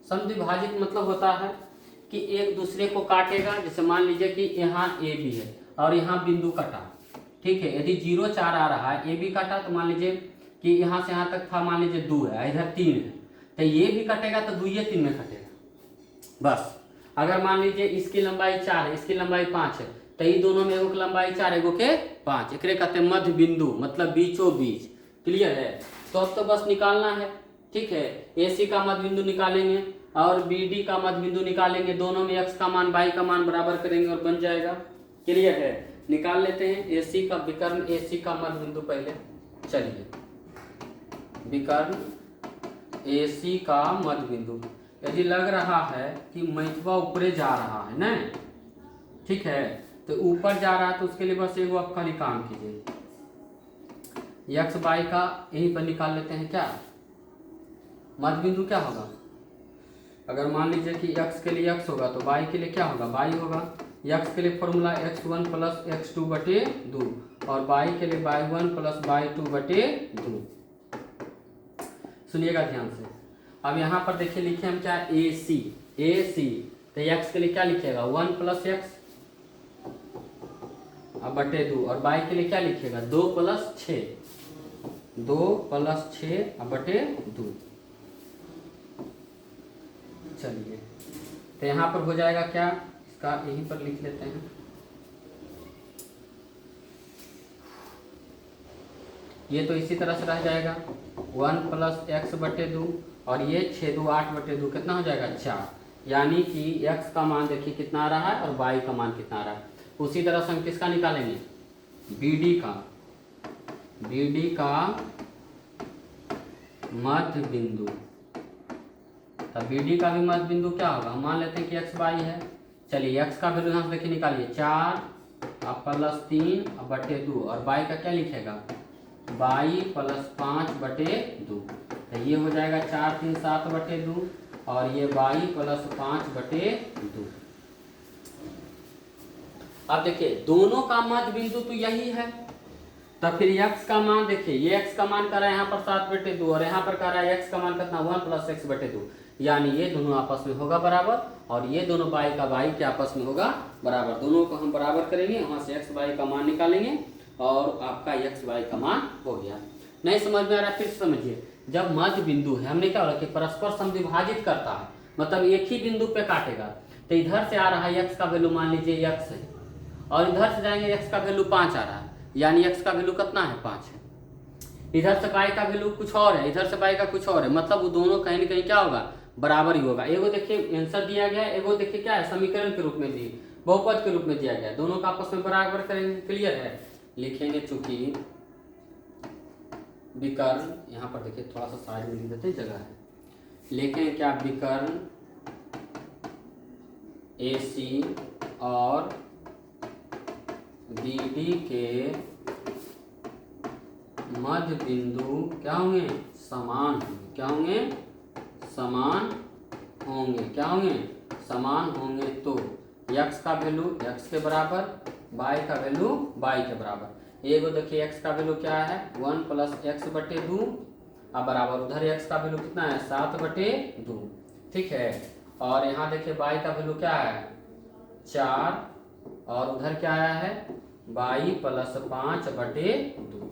समद्विभाजित मतलब होता है कि एक दूसरे को काटेगा। जैसे मान लीजिए कि यहाँ ए बी है और यहाँ बिंदु कटा, ठीक है। यदि 0 4 आ रहा है, ए बी काटा तो मान लीजिए कि यहाँ से यहाँ तक था, मान लीजिए 2 है, इधर 3 है, तो ये भी कटेगा तो 2 ये 3 में कटेगा बस। अगर मान लीजिए इसकी लंबाई 4 है, इसकी लंबाई 5 है, तो ये दोनों में एगो की लंबाई 4 एगो के 5, एकरे कहते हैं मध्य बिंदु, मतलब बीचों बीच। क्लियर है। तो अब तो बस निकालना है, ठीक है। AC का मध्य बिंदु निकालेंगे और BD का मध्य बिंदु निकालेंगे, दोनों में x का मान y का मान बराबर करेंगे और बन जाएगा। क्लियर है। निकाल लेते हैं AC का विकर्ण, AC का मध्य बिंदु पहले। चलिए विकर्ण AC का मध्य बिंदु, यदि लग रहा है कि मैथवा ऊपरे जा रहा है ना, ठीक है, तो ऊपर जा रहा है तो उसके लिए बस एगो आप खाली काम कीजिए, यक्स वाई का यहीं पर निकाल लेते हैं। क्या मध्य बिंदु क्या होगा? अगर मान लीजिए कि x के लिए x होगा तो y के लिए क्या होगा? y होगा। x के लिए फॉर्मूला x1 प्लस x2 बटे 2 और y के लिए y1 प्लस y2 बटे 2। सुनिएगा ध्यान से। अब यहाँ पर देखिए लिखे हम क्या, AC तो x के लिए क्या लिखेगा? 1 प्लस x अब बटे 2 और y के लिए क्या लिखेगा? 2 प्लस 6 अब बटे 2। चलिए तो यहाँ पर हो जाएगा क्या, इसका यहीं पर लिख लेते हैं। ये तो इसी तरह से रह जाएगा 1 प्लस x बटे 2 और ये 6 2 8 बटे 2 कितना हो जाएगा? 4। यानी कि x का मान देखिए कितना आ रहा है और y का मान कितना आ रहा है। उसी तरह से हम किसका निकालेंगे? BD का मध्य बिंदु। तब BD का भी मध्य बिंदु क्या होगा? मान लेते हैं कि x y है, चलिए x का वैल्यू यहाँ से देखिए निकालिए 4 प्लस 3 बटे 2 और y का क्या लिखेगा y प्लस 5 बटे 2। तो ये हो जाएगा 4 3 7 बटे 2 और ये y प्लस 5 बटे 2। अब देखिए दोनों का मध्य बिंदु तो यही है, तब फिर x का मान देखिए, ये x का मान कर रहा है यहाँ पर 7 बटे 2 और यहाँ पर कर रहा है x का मान कितना 1 प्लस x बटे 2, यानी ये दोनों आपस में होगा बराबर और ये दोनों y का y के आपस में होगा बराबर। दोनों को हम बराबर करेंगे, वहाँ से x y का मान निकालेंगे और आपका x y का मान हो गया। नहीं समझ में आ रहा फिर समझिए, जब मध्य बिंदु है हमने क्या बोला कि परस्पर समद्विभाजित करता है, मतलब एक ही बिंदु पे काटेगा। तो इधर से आ रहा है x का वैल्यू मान लीजिए x है और इधर से जाएंगे x का वैल्यू 5 आ रहा है, यानी x का वैल्यू कितना है 5 है। इधर से y का वैल्यू कुछ और है, इधर से y का कुछ और है, मतलब वो दोनों कहीं ना कहीं क्या होगा बराबर ही होगा। एगो देखिए आंसर दिया गया है, एगो देखिए क्या है समीकरण के रूप में दी बहुपद के रूप में दिया गया है, दोनों का आपस में बराबर करेंगे। क्लियर है, लिखेंगे चूंकि विकर्ण, यहाँ पर देखिए थोड़ा सा साइड में लिख देते हैं जगह है, लिखेंगे क्या विकर्ण AC और BD के मध्य बिंदु क्या होंगे समान होंगे। क्या होंगे समान होंगे। क्या होंगे समान होंगे। तो x का वैल्यू x के बराबर, y का वैल्यू y के बराबर। एगो देखिए x का वैल्यू क्या है 1 प्लस x बटे 2 अब बराबर उधर x का वैल्यू कितना है 7 बटे 2। ठीक है, और यहाँ देखिए y का वैल्यू क्या है 4 और उधर क्या आया है y प्लस 5 बटे 2।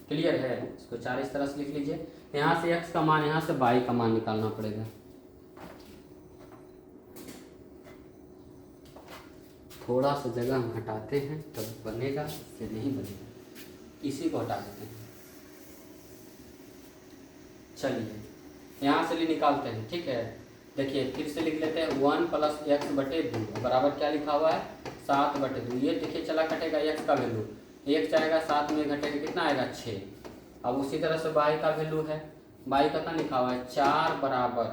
क्लियर है, इसको 4 इस तरह से लिख लीजिए। यहाँ से x का मान, यहाँ से y का मान निकालना पड़ेगा। थोड़ा सा जगह हम हटाते हैं तब बनेगा, इससे नहीं बनेगा, इसी को हटा देते हैं। चलिए यहाँ से निकालते हैं। ठीक है, देखिए फिर से लिख लेते हैं 1 प्लस x बटे 2 बराबर क्या लिखा हुआ है 7 बटे 2। ये देखिए चला कटेगा x का वैल्यू, 1 जाएगा 7 में घटेगा कितना आएगा 6। अब उसी तरह से y का वैल्यू है, y कितना लिखा हुआ है 4 बराबर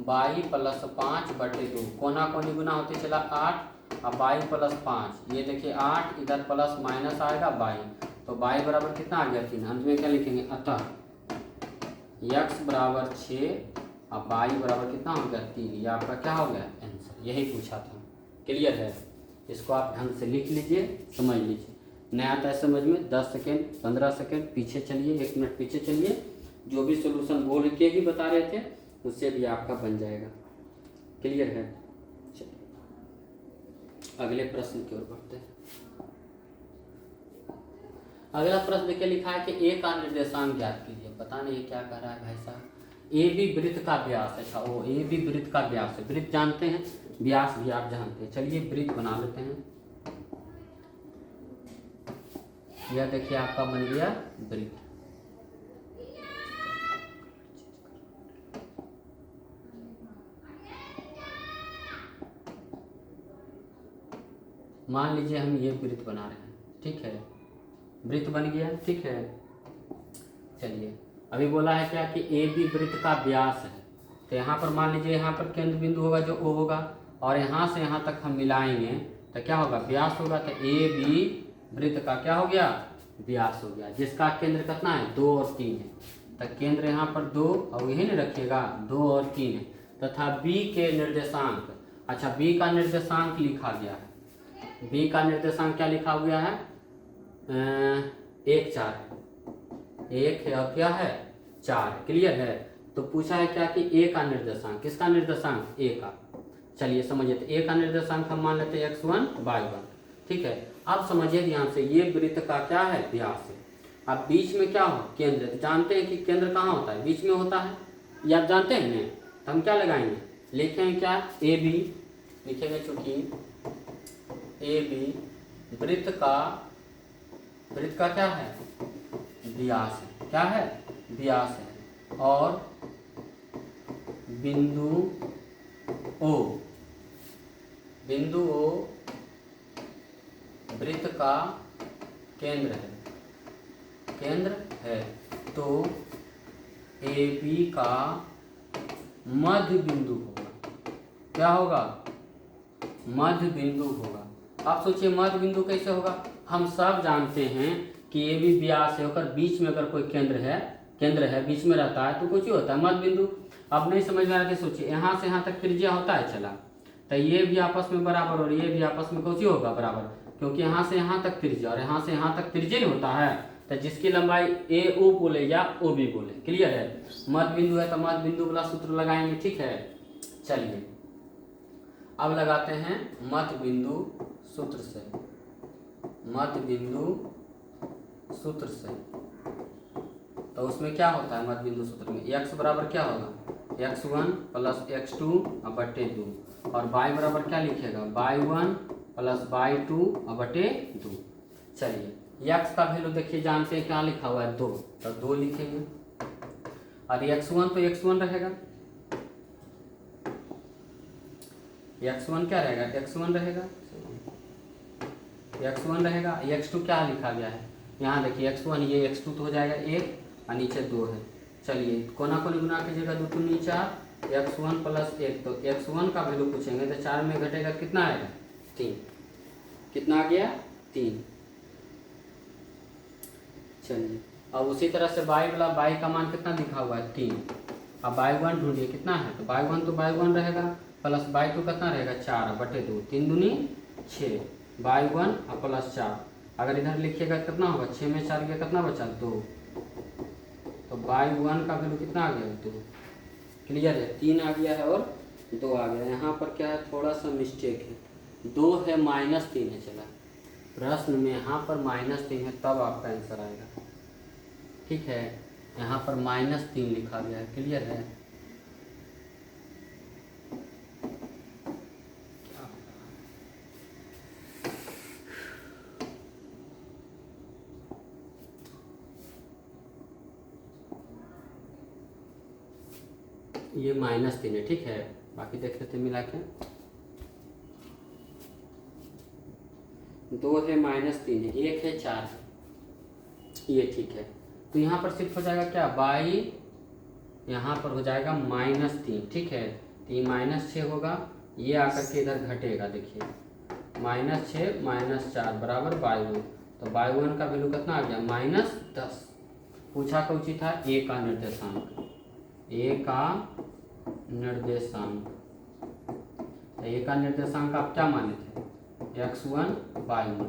y प्लस 5 बटे 2, कोना कोनी गुना होते चला 8 अब y प्लस 5, ये देखिए 8 इधर प्लस माइनस आएगा y, तो y बराबर कितना आ गया 3। अंत में क्या लिखेंगे अतः x बराबर 6 अब y बराबर कितना हो गया 3। ये आपका क्या हो गया आंसर, यही पूछा था। क्लियर है, इसको आप ढंग से लिख लीजिए, समझ लीजिए। नहीं आता है समझ में 10 सेकेंड 15 सेकेंड पीछे चलिए, 1 मिनट पीछे चलिए, जो भी सोल्यूशन बोल के ही बता रहे थे उससे भी आपका बन जाएगा। क्लियर है, चलिए अगले प्रश्न की ओर बढ़ते हैं। अगला प्रश्न देखिए लिखा है कि ए का निर्देशांक ज्ञात कीजिए। पता नहीं क्या कह रहा है भाई साहब। ए बी वृत्त का व्यास, अच्छा वो ए बी वृत्त का व्यास है, वृत्त जानते हैं व्यास भी आप जानते हैं। चलिए वृत्त बना लेते हैं। यह देखिए आपका बन गया वृत्त। मान लीजिए हम ये वृत्त बना रहे हैं, ठीक है, वृत्त बन गया। ठीक है, चलिए अभी बोला है क्या कि ए बी वृत्त का व्यास है, तो यहाँ पर मान लीजिए यहाँ पर केंद्र बिंदु होगा जो O होगा और यहाँ से यहाँ तक हम मिलाएंगे तो क्या होगा व्यास होगा। तो ए बी वृत्त का क्या हो गया व्यास हो गया, जिसका केंद्र कितना है 2 और 3 है। तो केंद्र यहाँ पर 2 और यही नहीं रखिएगा 2 और 3 है, तथा B के निर्देशांक, अच्छा B का निर्देशांक लिखा गया है। B का निर्देशांक क्या लिखा गया है 1 4 1 है और क्या है 4। क्लियर है, तो पूछा है क्या कि A का निर्देशांक, किसका निर्देशांक A का। चलिए समझिए, तो A का निर्देशांक हम मान लेते हैं x1 y1। ठीक है, अब समझिए ध्यान से, ये वृत्त का क्या है व्यास है। अब बीच में क्या हो केंद्र, तो जानते हैं कि केंद्र कहाँ होता है बीच में होता है, ये आप जानते हैं नहीं, तो हम क्या लगाएंगे लिखेंगे क्या ए बी लिखेंगे, चूंकि ए बी वृत्त का क्या है व्यास है। क्या है व्यास है, और बिंदु O वृत्त का केंद्र है, तो ए बी का मध्य बिंदु होगा। क्या होगा मध्य बिंदु होगा। आप सोचिए मध्य बिंदु कैसे होगा। हम सब जानते हैं कि ये भी व्यास है होकर बीच में अगर कोई केंद्र है बीच में रहता है तो कुछ ही होता है मध्य बिंदु। अब नहीं समझ में आ रहा है सोचिए यहाँ से यहाँ तक त्रिज्या होता है चला, तो ये भी आपस में बराबर और ये भी आपस में कुछ ही होगा बराबर, क्योंकि यहाँ से यहाँ तक त्रिज्या और यहाँ से यहाँ तक त्रिज्या नहीं होता है, तो जिसकी लंबाई ए ओ बोले या ओ बी बोले। क्लियर है। मध्य बिंदु है तो मध्य बिंदु वाला सूत्र लगाएंगे। ठीक है, चलिए अब लगाते हैं मध्य बिंदु सूत्र से। मध्य बिंदु सूत्र से तो उसमें क्या होता है मध्य बिंदु सूत्र में, x बराबर क्या होगा x1 प्लस x2 बटे 2 और y बराबर क्या लिखेगा y1 प्लस y2 बटे 2। चलिए x का वैल्यू देखिए जानते हैं क्या लिखा हुआ है 2, तो 2 लिखेंगे और x1 तो x1 रहेगा, x1 क्या रहेगा x1 रहेगा, x1 रहेगा। x2 क्या लिखा गया है यहाँ देखिए x1 ये x2 तो हो जाएगा 1 और नीचे 2 है। चलिए कोना कोनी गुना कीजिएगा 2 दूनी 4 x1 प्लस 1, तो x1 का वैल्यू पूछेंगे तो 4 में घटेगा कितना आएगा 3, कितना आ गया 3। चलिए अब उसी तरह से y का मान कितना लिखा हुआ है 3। अब y1 ढूंढिए कितना है, तो y1 तो y1 रहेगा प्लस y2 कितना रहेगा 4 बटे 2, 3 दूनी 6 y1 और प्लस 4। अगर इधर लिखिएगा कितना होगा 6 में 4 गया कितना बचा 2, तो y1 का वैल्यू कितना आ गया 2। क्लियर है, 3 आ गया है और 2 आ गया। यहाँ पर क्या है थोड़ा सा मिस्टेक है, 2 है -3 है चला, प्रश्न में यहाँ पर -3 है तब आपका आंसर आएगा। ठीक है, यहाँ पर -3 लिखा गया है। क्लियर है। ये -3 है। ठीक है, बाकी देख लेते मिला के 2 है -3 है 1 है 4 है, ये ठीक है। तो यहाँ पर सिर्फ हो जाएगा क्या y, यहाँ पर हो जाएगा -3। ठीक है, तो ये -6 होगा, ये आकर के इधर घटेगा देखिए -6 -4 बराबर y1, तो y1 का वैल्यू कितना आ गया -10। पूछा कौन सी था a का निर्देशांक, a का निर्देशांक, a का निर्देशांक आप क्या माने थे x1 y1,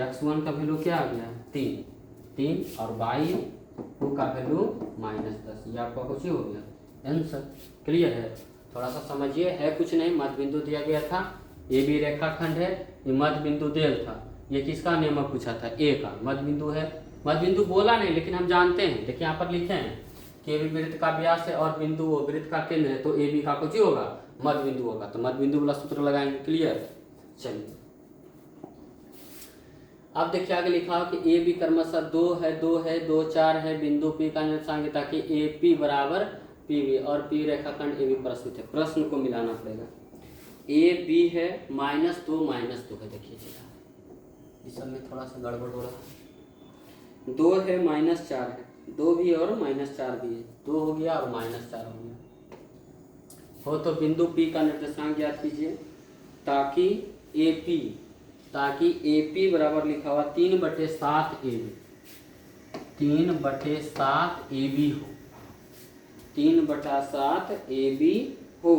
x1 का वैल्यू क्या आ गया 3 और y2 का वैल्यू -10, ये आपका कुछ ही हो गया आंसर। क्लियर है। थोड़ा सा समझिए, है कुछ नहीं, मध्य बिंदु दिया गया था, ये भी रेखाखंड है, ये मध्य बिंदु दिया था, ये किसका नियमक पूछा था a का, मध्य बिंदु है। मध्य बिंदु बोला नहीं लेकिन हम जानते हैं, देखिए यहाँ पर लिखे हैं कि ए बी वृत्त का व्यास है और बिंदु वो वृत्त का केंद्र है, तो ए बी का कुछ ही होगा मध्य बिंदु होगा, तो मध्य बिंदु वाला सूत्र लगाएंगे। क्लियर। चलिए अब देखिए आगे लिखा हो कि ए बी क्रमशः 2 है 2 4 है बिंदु पी का निर्देशांक ताकि ए पी बराबर पी बी और पी रेखाखंड ए बी पर स्थित है। प्रश्न को मिलाना पड़ेगा, ए बी है -2 -2 है, देखिए इस सब में थोड़ा सा गड़बड़ हो रहा है। 2 है -4 है, 2 भी और -4 भी है, 2 हो गया और -4 हो गया हो, तो बिंदु P का निर्देशांक ज्ञात कीजिए ताकि AP बराबर लिखा हुआ 3/7 AB, 3/7 AB हो, 3/7 AB हो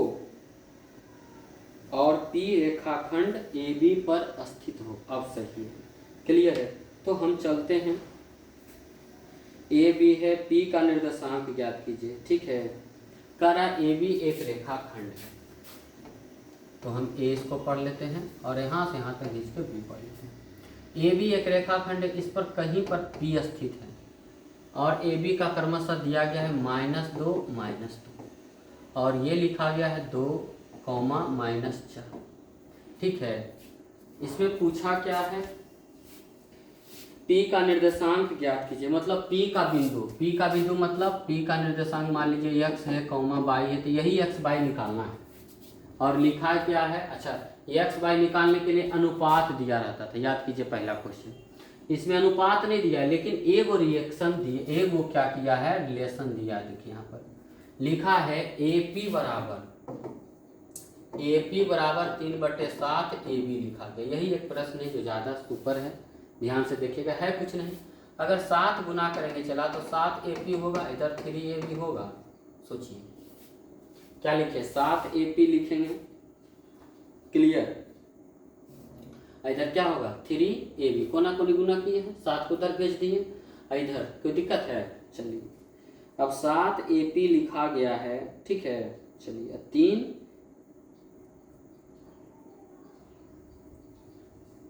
और P रेखाखंड AB पर स्थित हो। अब सही है। क्लियर है। तो हम चलते हैं, AB है, P का निर्देशांक ज्ञात कीजिए। ठीक है, कह रहा AB एक रेखाखंड है, तो हम A इसको पढ़ लेते हैं और यहाँ से यहाँ तक इसको B पढ़ लेते हैं। AB एक रेखाखंड है, इस पर कहीं पर P स्थित है और AB का क्रमशः दिया गया है -2 -2 और ये लिखा गया है 2, -4। ठीक है, इसमें पूछा क्या है P का निर्देशांक ज्ञात कीजिए, मतलब P का बिंदु मतलब P का निर्देशांक मान लीजिए x है, y है, तो यही x y निकालना है। और लिखा क्या है, अच्छा x y निकालने के लिए अनुपात दिया रहता था, याद कीजिए पहला क्वेश्चन। इसमें अनुपात नहीं दिया है लेकिन एगो रिएक्शन दिए, एगो क्या किया है रिलेशन दिया है। देखिए यहाँ पर लिखा है AP बराबर ए पी बराबर 3/7 ए बी लिखा गया। यही एक प्रश्न है जो ज़्यादा ऊपर है, ध्यान से देखिएगा, है कुछ नहीं। अगर 7 गुना करेंगे चला तो 7 ए पी होगा, इधर 3 ए बी होगा। सोचिए क्या लिखे, 7 ए पी लिखेंगे, क्लियर। इधर क्या होगा 3 ए बी, कोना कोनी गुना किए हैं, 7 को उधर भेज दिए, इधर कोई दिक्कत है। चलिए अब 7 ए पी लिखा गया है, ठीक है। चलिए 3,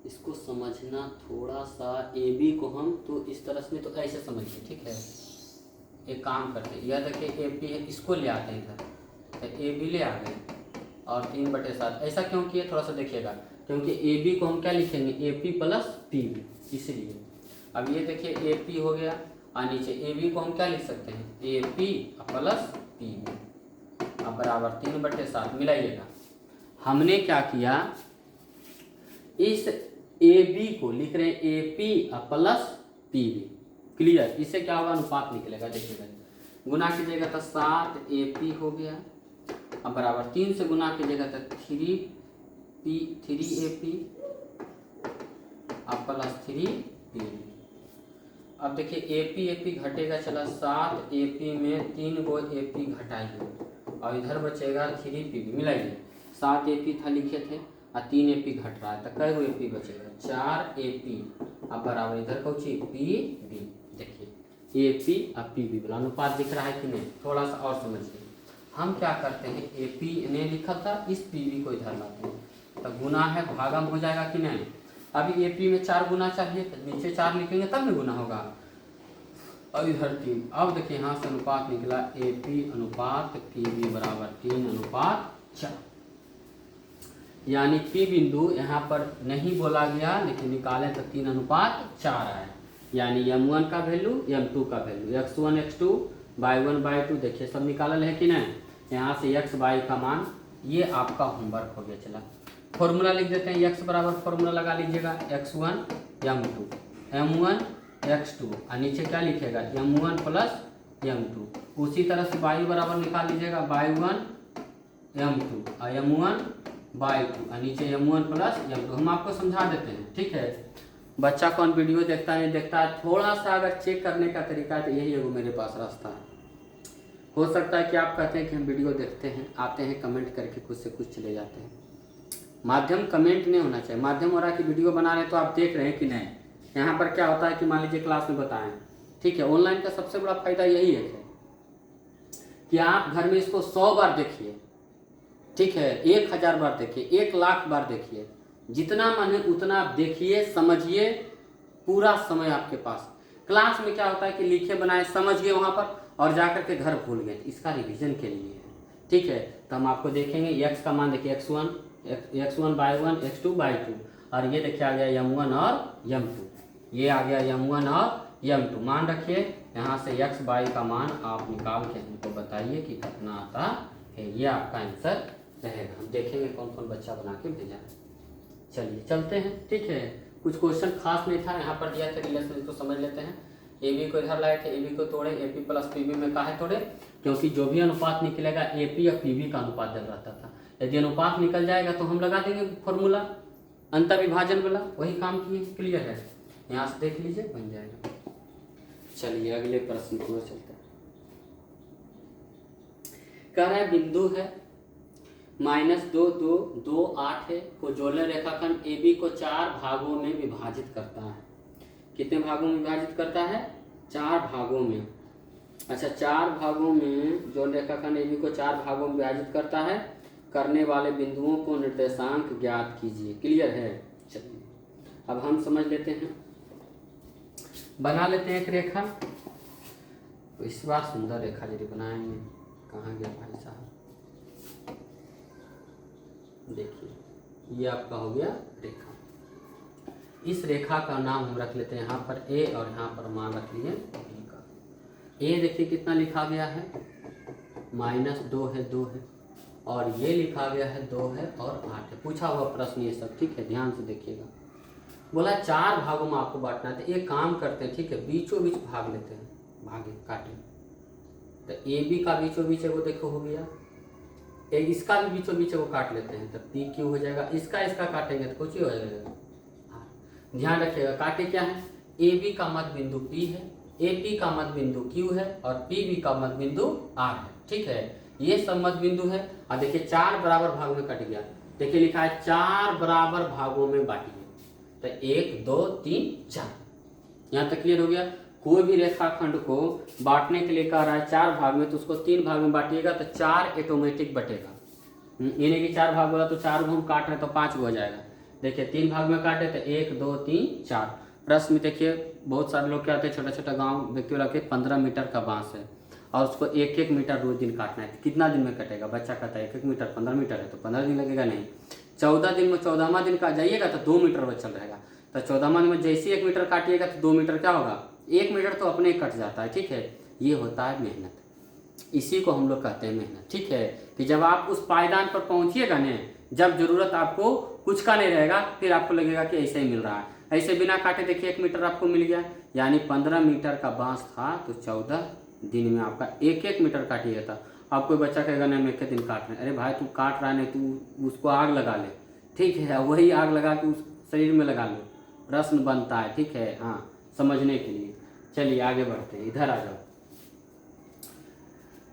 इसको समझना थोड़ा सा, ए बी को हम तो इस तरह से तो ऐसे समझिए, ठीक है। एक काम करते हैं, यह देखिए ए पी है, इसको ले आते हैं इधर, तो ए बी ले आ गए और 3/7। ऐसा क्यों किए थोड़ा सा देखिएगा, क्योंकि ए बी को हम क्या लिखेंगे, A P plus P B, इसलिए। अब ये देखिए ए पी हो गया और नीचे ए बी को हम क्या लिख सकते हैं, A P plus P B, अब बराबर 3/7 मिलाइएगा। हमने क्या किया, इस ए बी को लिख रहे हैं A P plus P B, clear. इससे क्या होगा, अनुपात निकलेगा, देखिएगा। गुना कीजिएगा तो 7 ए पी हो गया, अब बराबर 3 से गुना कीजिएगा तो 3 ए पी अब प्लस 3 पी बी। अब देखिए ए पी घटेगा चला, 7 ए पी में 3 गो ए पी घटाइए और इधर बचेगा 3 पी बी, मिलाइए। 7 ए पी था लिखे थे और 3 ए पी घट रहा है, तो कै गो ए पी बचेगा, 4 ए पी अब बराबर इधर कौची पी बी। देखिए ए पी और पी बी वाला अनुपात दिख रहा है कि नहीं, थोड़ा सा और समझिए। हम क्या करते हैं, ए पी ने लिखा था, इस पी बी को इधर लाते हैं, तो गुना है भागम हो जाएगा कि नहीं। अभी ए पी में 4 गुना चाहिए, तो नीचे 4 लिखेंगे तब में गुना होगा, और इधर 3। अब देखिए यहाँ से अनुपात निकला, ए पी अनुपात पी बी बराबर 3/4, यानी पी बिंदु यहाँ पर नहीं बोला गया, लेकिन निकाले तो 3/4 आया। यानी m1 का वैल्यू, m2 का value, x1 x2 y1 y2 देखिए सब निकालल है कि नहीं। यहाँ से x y का मान, ये आपका होमवर्क हो गया। चला फॉर्मूला लिख देते हैं, x बराबर फॉर्मूला लगा लीजिएगा, x1 m2 m1 x2 और नीचे क्या लिखेगा, m1 प्लस m2। उसी तरह से y बराबर निकाल लीजिएगा, y1 m2 और m1 y2 और नीचे m1 प्लस m2। हम आपको समझा देते हैं, ठीक है। बच्चा कौन वीडियो देखता है नहीं देखता है, थोड़ा सा अगर चेक करने का तरीका है तो यही एगो मेरे पास रास्ता है। हो सकता है कि आप कहते हैं कि हम वीडियो देखते हैं, आते हैं कमेंट करके कुछ से कुछ चले जाते हैं। माध्यम कमेंट नहीं होना चाहिए, माध्यम हो रहा है कि वीडियो बना रहे हैं तो आप देख रहे हैं कि नहीं। यहाँ पर क्या होता है कि मान लीजिए क्लास में बताएं, ठीक है। ऑनलाइन का सबसे बड़ा फायदा यही है कि आप घर में इसको 100 बार देखिए, ठीक है, 1000 बार देखिए, 1 लाख बार देखिए, जितना मन है उतना आप देखिए, समझिए, पूरा समय आपके पास। क्लास में क्या होता है कि लिखे बनाए समझ गए वहाँ पर और जाकर के घर भूल गए, इसका रिवीजन के लिए है, ठीक है। तो हम आपको देखेंगे x का मान देखिए x1 y1 x2 y2 और ये देखिए आ गया m1 और m2, ये आ गया m1 और m2। मान रखिए, यहाँ से x y का मान आप निकाल के हमको बताइए कि कितना आता है, ये आपका आंसर रहेगा। हम देखेंगे कौन कौन बच्चा बना के भेजा। चलिए चलते हैं, ठीक है। कुछ क्वेश्चन खास नहीं था, यहाँ पर दिया था रिलेशन, इसको समझ लेते हैं। ए बी को इधर लाए थे, ए बी को तोड़े, A P plus P B में काहे तोड़े, क्योंकि जो भी अनुपात निकलेगा ए पी और पी बी का अनुपात जल रहता था। यदि अनुपात निकल जाएगा तो हम लगा देंगे फॉर्मूला अंतर विभाजन वाला, वही काम किए, क्लियर है। यहाँ से देख लीजिए बन जाएगा। चलिए अगले प्रश्न की ओर चलते हैं। कह रहा है बिंदु है -2 2 2 8 है को जोड़ने रेखाखंड ए बी को 4 भागों में विभाजित करता है। कितने भागों में विभाजित करता है, 4 भागों में। अच्छा, 4 भागों में जो रेखाखंड ए बी को 4 भागों में विभाजित करता है, करने वाले बिंदुओं को निर्देशांक ज्ञात कीजिए, क्लियर है। चलिए अब हम समझ लेते हैं, बना लेते हैं एक रेखा। तो इस बार सुंदर रेखा यदि बनाएंगे, कहाँ गया भाई साहब, देखिए ये आपका हो गया रेखा। इस रेखा का नाम हम रख लेते हैं यहाँ पर ए और यहाँ पर मान रख लिए बी का। ए देखिए कितना लिखा गया है, -2 है 2 है, और ये लिखा गया है 2 है और 8 है। पूछा हुआ प्रश्न ये सब, ठीक है, ध्यान से देखिएगा। बोला 4 भागों में आपको बांटना है, तो एक काम करते हैं, ठीक है, बीचों बीच भाग लेते हैं, भागे काटे। तो ए बी का बीचों बीच वो देखो हो गया, इसका भी बीचों बीच को काट लेते हैं, तो पी क्यू हो जाएगा। इसका काटेंगे तो कुछ ही हो जाएगा। ध्यान रखिएगा काटे क्या है, ए बी का मध्य बिंदु पी है, ए पी का मध्य बिंदु क्यू है और पी बी का मध्य बिंदु आर है। ठीक है, ये सब मध्य बिंदु है। और देखिए 4 बराबर भाग में कट गया। देखिए लिखा है 4 बराबर भागों में बांटिए, तो 1 2 3 4। यहाँ तक क्लियर हो गया। कोई भी रेखाखंड को बांटने के लिए कह रहा है 4 भाग में, तो उसको 3 भाग में बांटिएगा तो 4 ऑटोमेटिक बटेगा। ये नहीं कि 4 भाग होगा तो 4 को हम काट रहे तो 5 हो जाएगा। देखिए 3 भाग में काटे तो 1 2 3 4। प्रश्न में देखिए बहुत सारे लोग क्या होते हैं, छोटा छोटा गांव व्यक्ति वाला के 15 मीटर का बांस है और उसको 1 मीटर रोज दिन काटना है, तो कितना दिन में कटेगा? बच्चा कहता है 1 मीटर 15 मीटर है तो 15 दिन लगेगा। नहीं, 14 दिन में 14वां दिन का जाइएगा तो 2 मीटर बचल रहेगा। तो 14वां दिन में जैसे 1 मीटर काटिएगा तो 2 मीटर क्या होगा? 1 मीटर तो अपने ही कट जाता है। ठीक है, ये होता है मेहनत, इसी को हम लोग कहते हैं मेहनत। ठीक है, कि जब आप उस पायदान पर पहुंचिएगा न, जब जरूरत आपको कुछ का नहीं रहेगा, फिर आपको लगेगा कि ऐसे ही मिल रहा है। ऐसे बिना काटे देखिए 1 मीटर आपको मिल गया, यानी 15 मीटर का बांस था तो 14 दिन में आपका 1 मीटर काटिएगा था। अब कोई बच्चा कहेगा नहीं मैं 1 दिन काट रहे, अरे भाई तू काट रहा है नहीं, तू उसको आग लगा ले। ठीक है, वही आग लगा के उस शरीर में लगा लो, प्रश्न बनता है। ठीक है, हाँ, समझने के लिए। चलिए आगे बढ़ते हैं, इधर आ जाओ।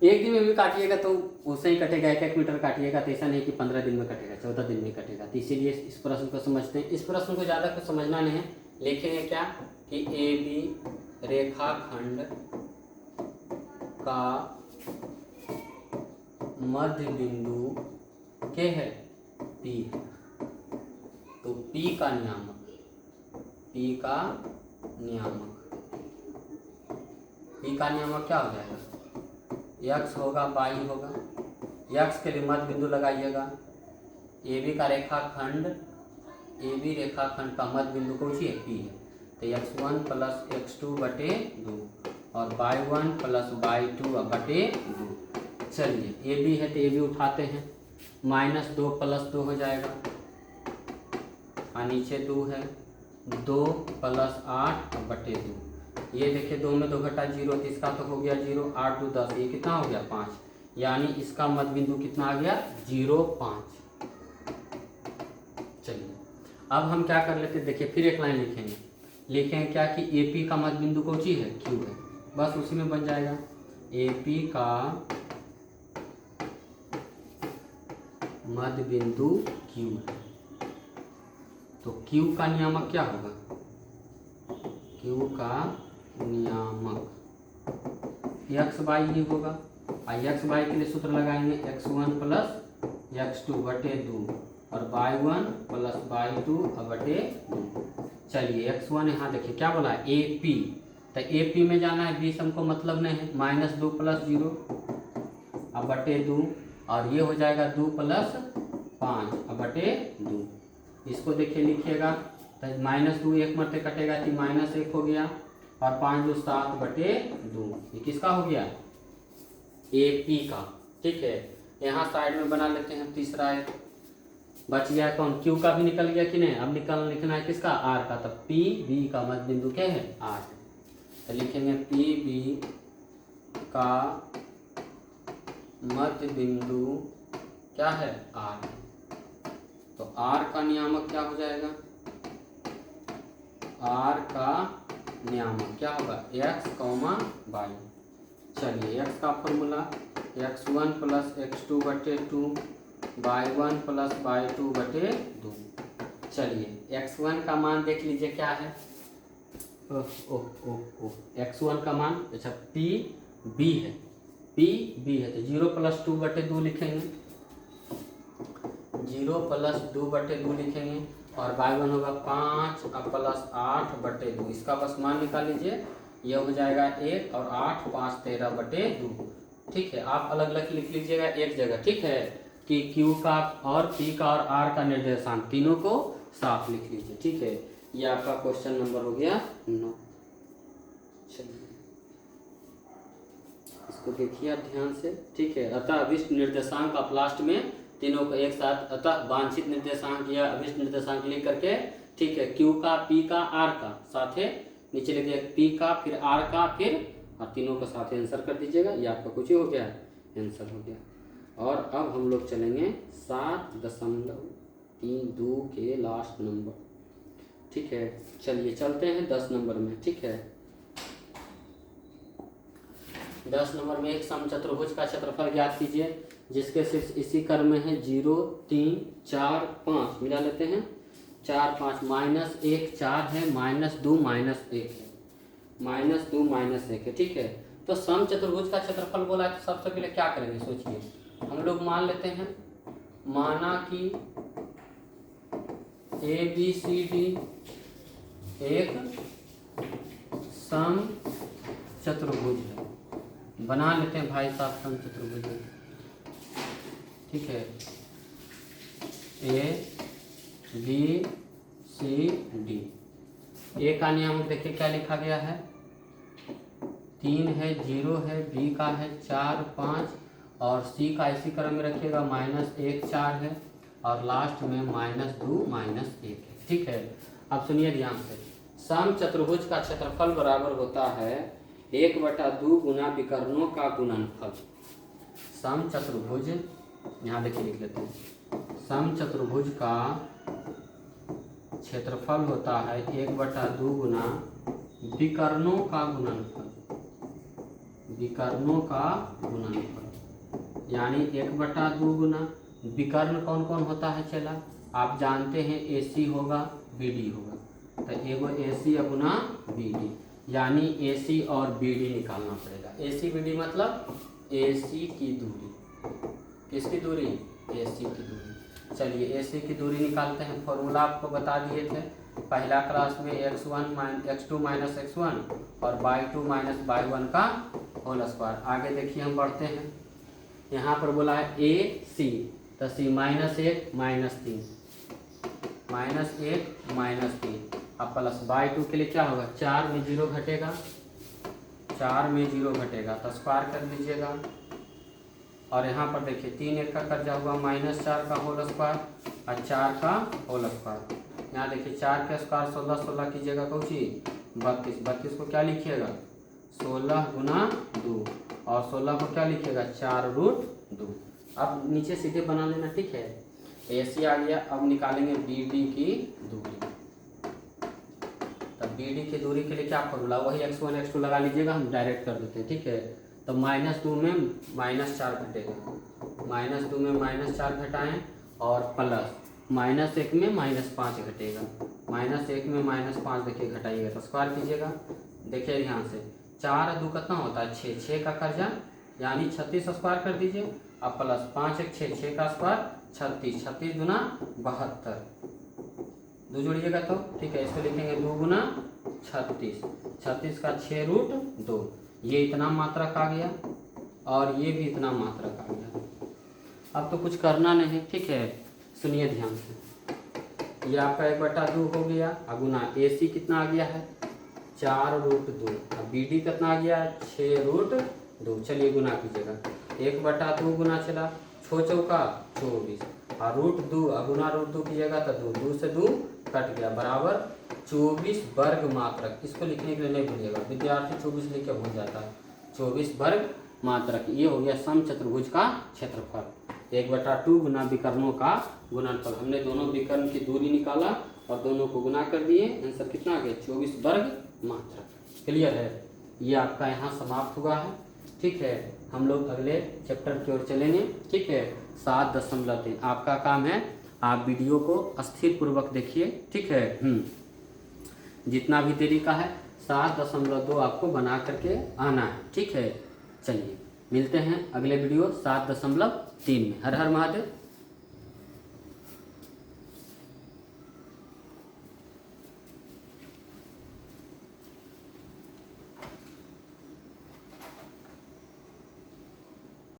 1 दिन में भी काटिएगा तो उसे ही कटेगा, 1 मीटर काटिएगा तो ऐसा नहीं कि 15 दिन में कटेगा, 14 दिन में कटेगा। तो इसीलिए इस प्रश्न को समझते हैं। इस प्रश्न को ज़्यादा कुछ समझना नहीं है, लिखेंगे क्या कि ए बी रेखाखंड का मध्य बिंदु क्या है? पी है। तो पी का नियामक, पी का नियामक क्या हो जाएगा? यक्स होगा, वाई होगा। यक्स के लिए मध्य बिंदु लगाइएगा। ए बी का रेखाखंड, ए बी रेखाखंड का मध्य बिंदु कौन सी है? पी है। तो x1 प्लस x2 बटे 2 और y1 प्लस y2 बटे 2। चलिए ए बी है तो ए बी उठाते हैं, -2 + 2 हो जाएगा और नीचे 2 है, 2 + 8 बटे 2। ये देखिए 2 में 2 घटा 0 तो इसका तो हो गया 0, 8 2 10, ये कितना हो गया? 5। यानी इसका मध्य बिंदु कितना आ गया? 0 5। चलिए अब हम क्या कर लेते हैं, देखिए फिर एक लाइन लिखेंगे क्या कि AP का मध्य बिंदु कौन सी है? Q है। बस उसी में बन जाएगा AP का मध्य बिंदु Q है। तो Q का नियामक क्या होगा? Q का नियामक एक्स वाई ही होगा। और एक्स वाई के लिए सूत्र लगाएंगे x1 + x2 बटे 2 और y1 + y2 बटे 2। चलिए x1 यहाँ देखिए क्या बोला है? AP, तो AP में जाना है, 20 हमको मतलब नहीं है। -2 + 0 अब बटे 2 और ये हो जाएगा 2 + 5 बटे 2। इसको देखिए लिखिएगा तो -2 1 मरते कटेगा तो -1 हो गया और 5 2 7 बटे 2। ये किसका हो गया? AP का। ठीक है, यहाँ साइड में बना लेते हैं। तीसरा है बच गया कौन? Q का भी निकल गया कि नहीं? अब लिखना है किसका? R का। तब PB का मध्य बिंदु क्या है? R है। तो लिखेंगे PB का मध्य बिंदु क्या है? R। तो R का नियामक क्या हो जाएगा? R का नियामक क्या होगा? x, y। चलिए x का फॉर्मूला x1 + x2 बटे 2 y1 + y2 बटे 2। चलिए x1 का मान देख लीजिए क्या है? x1 का मान अच्छा PB है, PB है तो 0 + 2 बटे 2 लिखेंगे, 0 + 2 बटे 2 लिखेंगे और y1 होगा 5 + 8 बटे 2। इसका बस मान निकाल लीजिए, यह हो जाएगा 1 और 8 5 13 बटे 2। ठीक है, आप अलग अलग लिख लीजिएगा एक जगह। ठीक है, कि Q का और P का और R का निर्देशांक तीनों को साफ लिख लीजिए। ठीक है, ये आपका क्वेश्चन नंबर हो गया 9। चलिए इसको देखिए आप ध्यान से। ठीक है, अतः अभिष्ट निर्देशांक आप लास्ट में तीनों को एक साथ, अतः वांछित निर्देशांक या अभिष्ट निर्देशांक लिख करके, ठीक है, Q का, P का, R का साथ है, नीचे लिख दिया P का, फिर R का, फिर और तीनों को साथ आंसर कर दीजिएगा। ये आपका कुछ ही हो गया, आंसर हो गया। और अब हम लोग चलेंगे 7.32 के लास्ट नंबर। ठीक है, चलिए चलते हैं 10 नंबर में। ठीक है, 10 नंबर में एक समचतुर्भुज का क्षेत्रफल ज्ञात कीजिए जिसके शीर्ष इसी क्रम में है 0, 3, 4, 5। मिला लेते हैं 4, 5, -1 4 है, -2 -1 है, -2 -1 है। ठीक है, तो समचतुर्भुज का क्षेत्रफल बोला है तो सबसे पहले क्या करेंगे सोचिए। हम लोग मान लेते हैं, माना कि ABCD एक समचतुर्भुज है। बना लेते हैं भाई साहब समचतुर्भुज। ठीक है, ABCD। ए का नियम देखिए क्या लिखा गया है, 3 है, 0 है, बी का है 4, 5 और सी का इसी क्रम में रखिएगा, -1 4 है और लास्ट में -2 -1 है। ठीक है, अब सुनिए ध्यान से, समचतुर्भुज का क्षेत्रफल बराबर होता है 1/2 गुना विकर्णों का गुणनफल। समचतुर्भुज, यहाँ देखिए लिख लेते हैं, समचतुर्भुज का क्षेत्रफल होता है 1/2 गुना विकर्णों का गुणनफल। विकर्णों का गुणनफल यानी 1/2 गुना विकर्ण कौन कौन होता है चला, आप जानते हैं AC होगा, BD होगा, तो एगो AC गुना BD, यानी AC और BD निकालना पड़ेगा। AC BD मतलब AC की दूरी, किसकी दूरी, AC की दूरी। चलिए AC की दूरी निकालते हैं, फॉर्मूला आपको बता दिए थे पहला क्लास में, x1 x2 - x1 और y2 - y1 का होल स्क्वायर। आगे देखिए हम बढ़ते हैं, यहाँ पर बोला है AC तो C -1 -3 -1 अब प्लस y2 के लिए क्या होगा, 4 में 0 घटेगा, 4 में 0 घटेगा तो स्क्वायर कर लीजिएगा। और यहाँ पर देखिए 3 1 का कर्जा हुआ, -4 का होल स्क्वायर और 4 का होल स्क्वायर। यहाँ देखिए 4 का स्क्वायर 16 16 कीजिएगा कौची 32, 32 को क्या लिखिएगा 16 गुना 2 और 16 को क्या लिखिएगा 4√2। अब नीचे सीधे बना लेना। ठीक है, AC आ गया, अब निकालेंगे BD की दूरी। तब BD की दूरी के लिए क्या फॉर्मूला, वही x1 x2 लगा लीजिएगा, हम डायरेक्ट कर देते हैं। ठीक है, तो -2 में -4 घटेगा, -2 में -4 घटाएं और प्लस -1 में -5 घटेगा, -1 में -5 देखिए घटाइएगा तो स्क्वायर कीजिएगा। देखिए ध्यान से 4 2 कितना होता है 6, 6 का कर्जा यानी 36 स्क्वायर कर दीजिए, अब प्लस 5 1 6, 6 का स्क्वायर 36, 36 गुना 72, 2 जोड़िएगा तो ठीक है, इसको लिखेंगे 2 गुना 36, 36 का 6√2। ये इतना मात्रक आ गया और ये भी इतना मात्रक आ गया। अब तो कुछ करना नहीं। ठीक है, सुनिए ध्यान से, ये आपका 1/2 हो गया, गुना AC कितना आ गया है 4√2, अब BD कितना आ गया 6√2। चलिए गुना कीजिएगा, 1/2 गुना चला 6 चौका 24 और √2 गुना √2 कीजिएगा तो 2 से 2 कट गया, बराबर 24 वर्ग मात्रक। इसको लिखने के लिए नहीं भूलिएगा, विद्यार्थी 24 लिख के भूल जाता है, 24 वर्ग मात्रक। ये हो गया समचतुर्भुज का क्षेत्रफल, 1/2 गुना विकर्णों का गुणनफल। हमने दोनों विकर्ण की दूरी निकाला और दोनों को गुना कर दिए, आंसर कितना आ गया 24 वर्ग मात्रक। क्लियर है, ये आपका यहाँ समाप्त हुआ है। ठीक है, हम लोग अगले चैप्टर की ओर चलेंगे। ठीक है, 7.3 आपका काम है, आप वीडियो को अस्थिर पूर्वक देखिए। ठीक है, जितना भी देरी का है 7.2 आपको बना करके आना है। ठीक है, चलिए मिलते हैं अगले वीडियो 7.3 में। हर हर महादेव।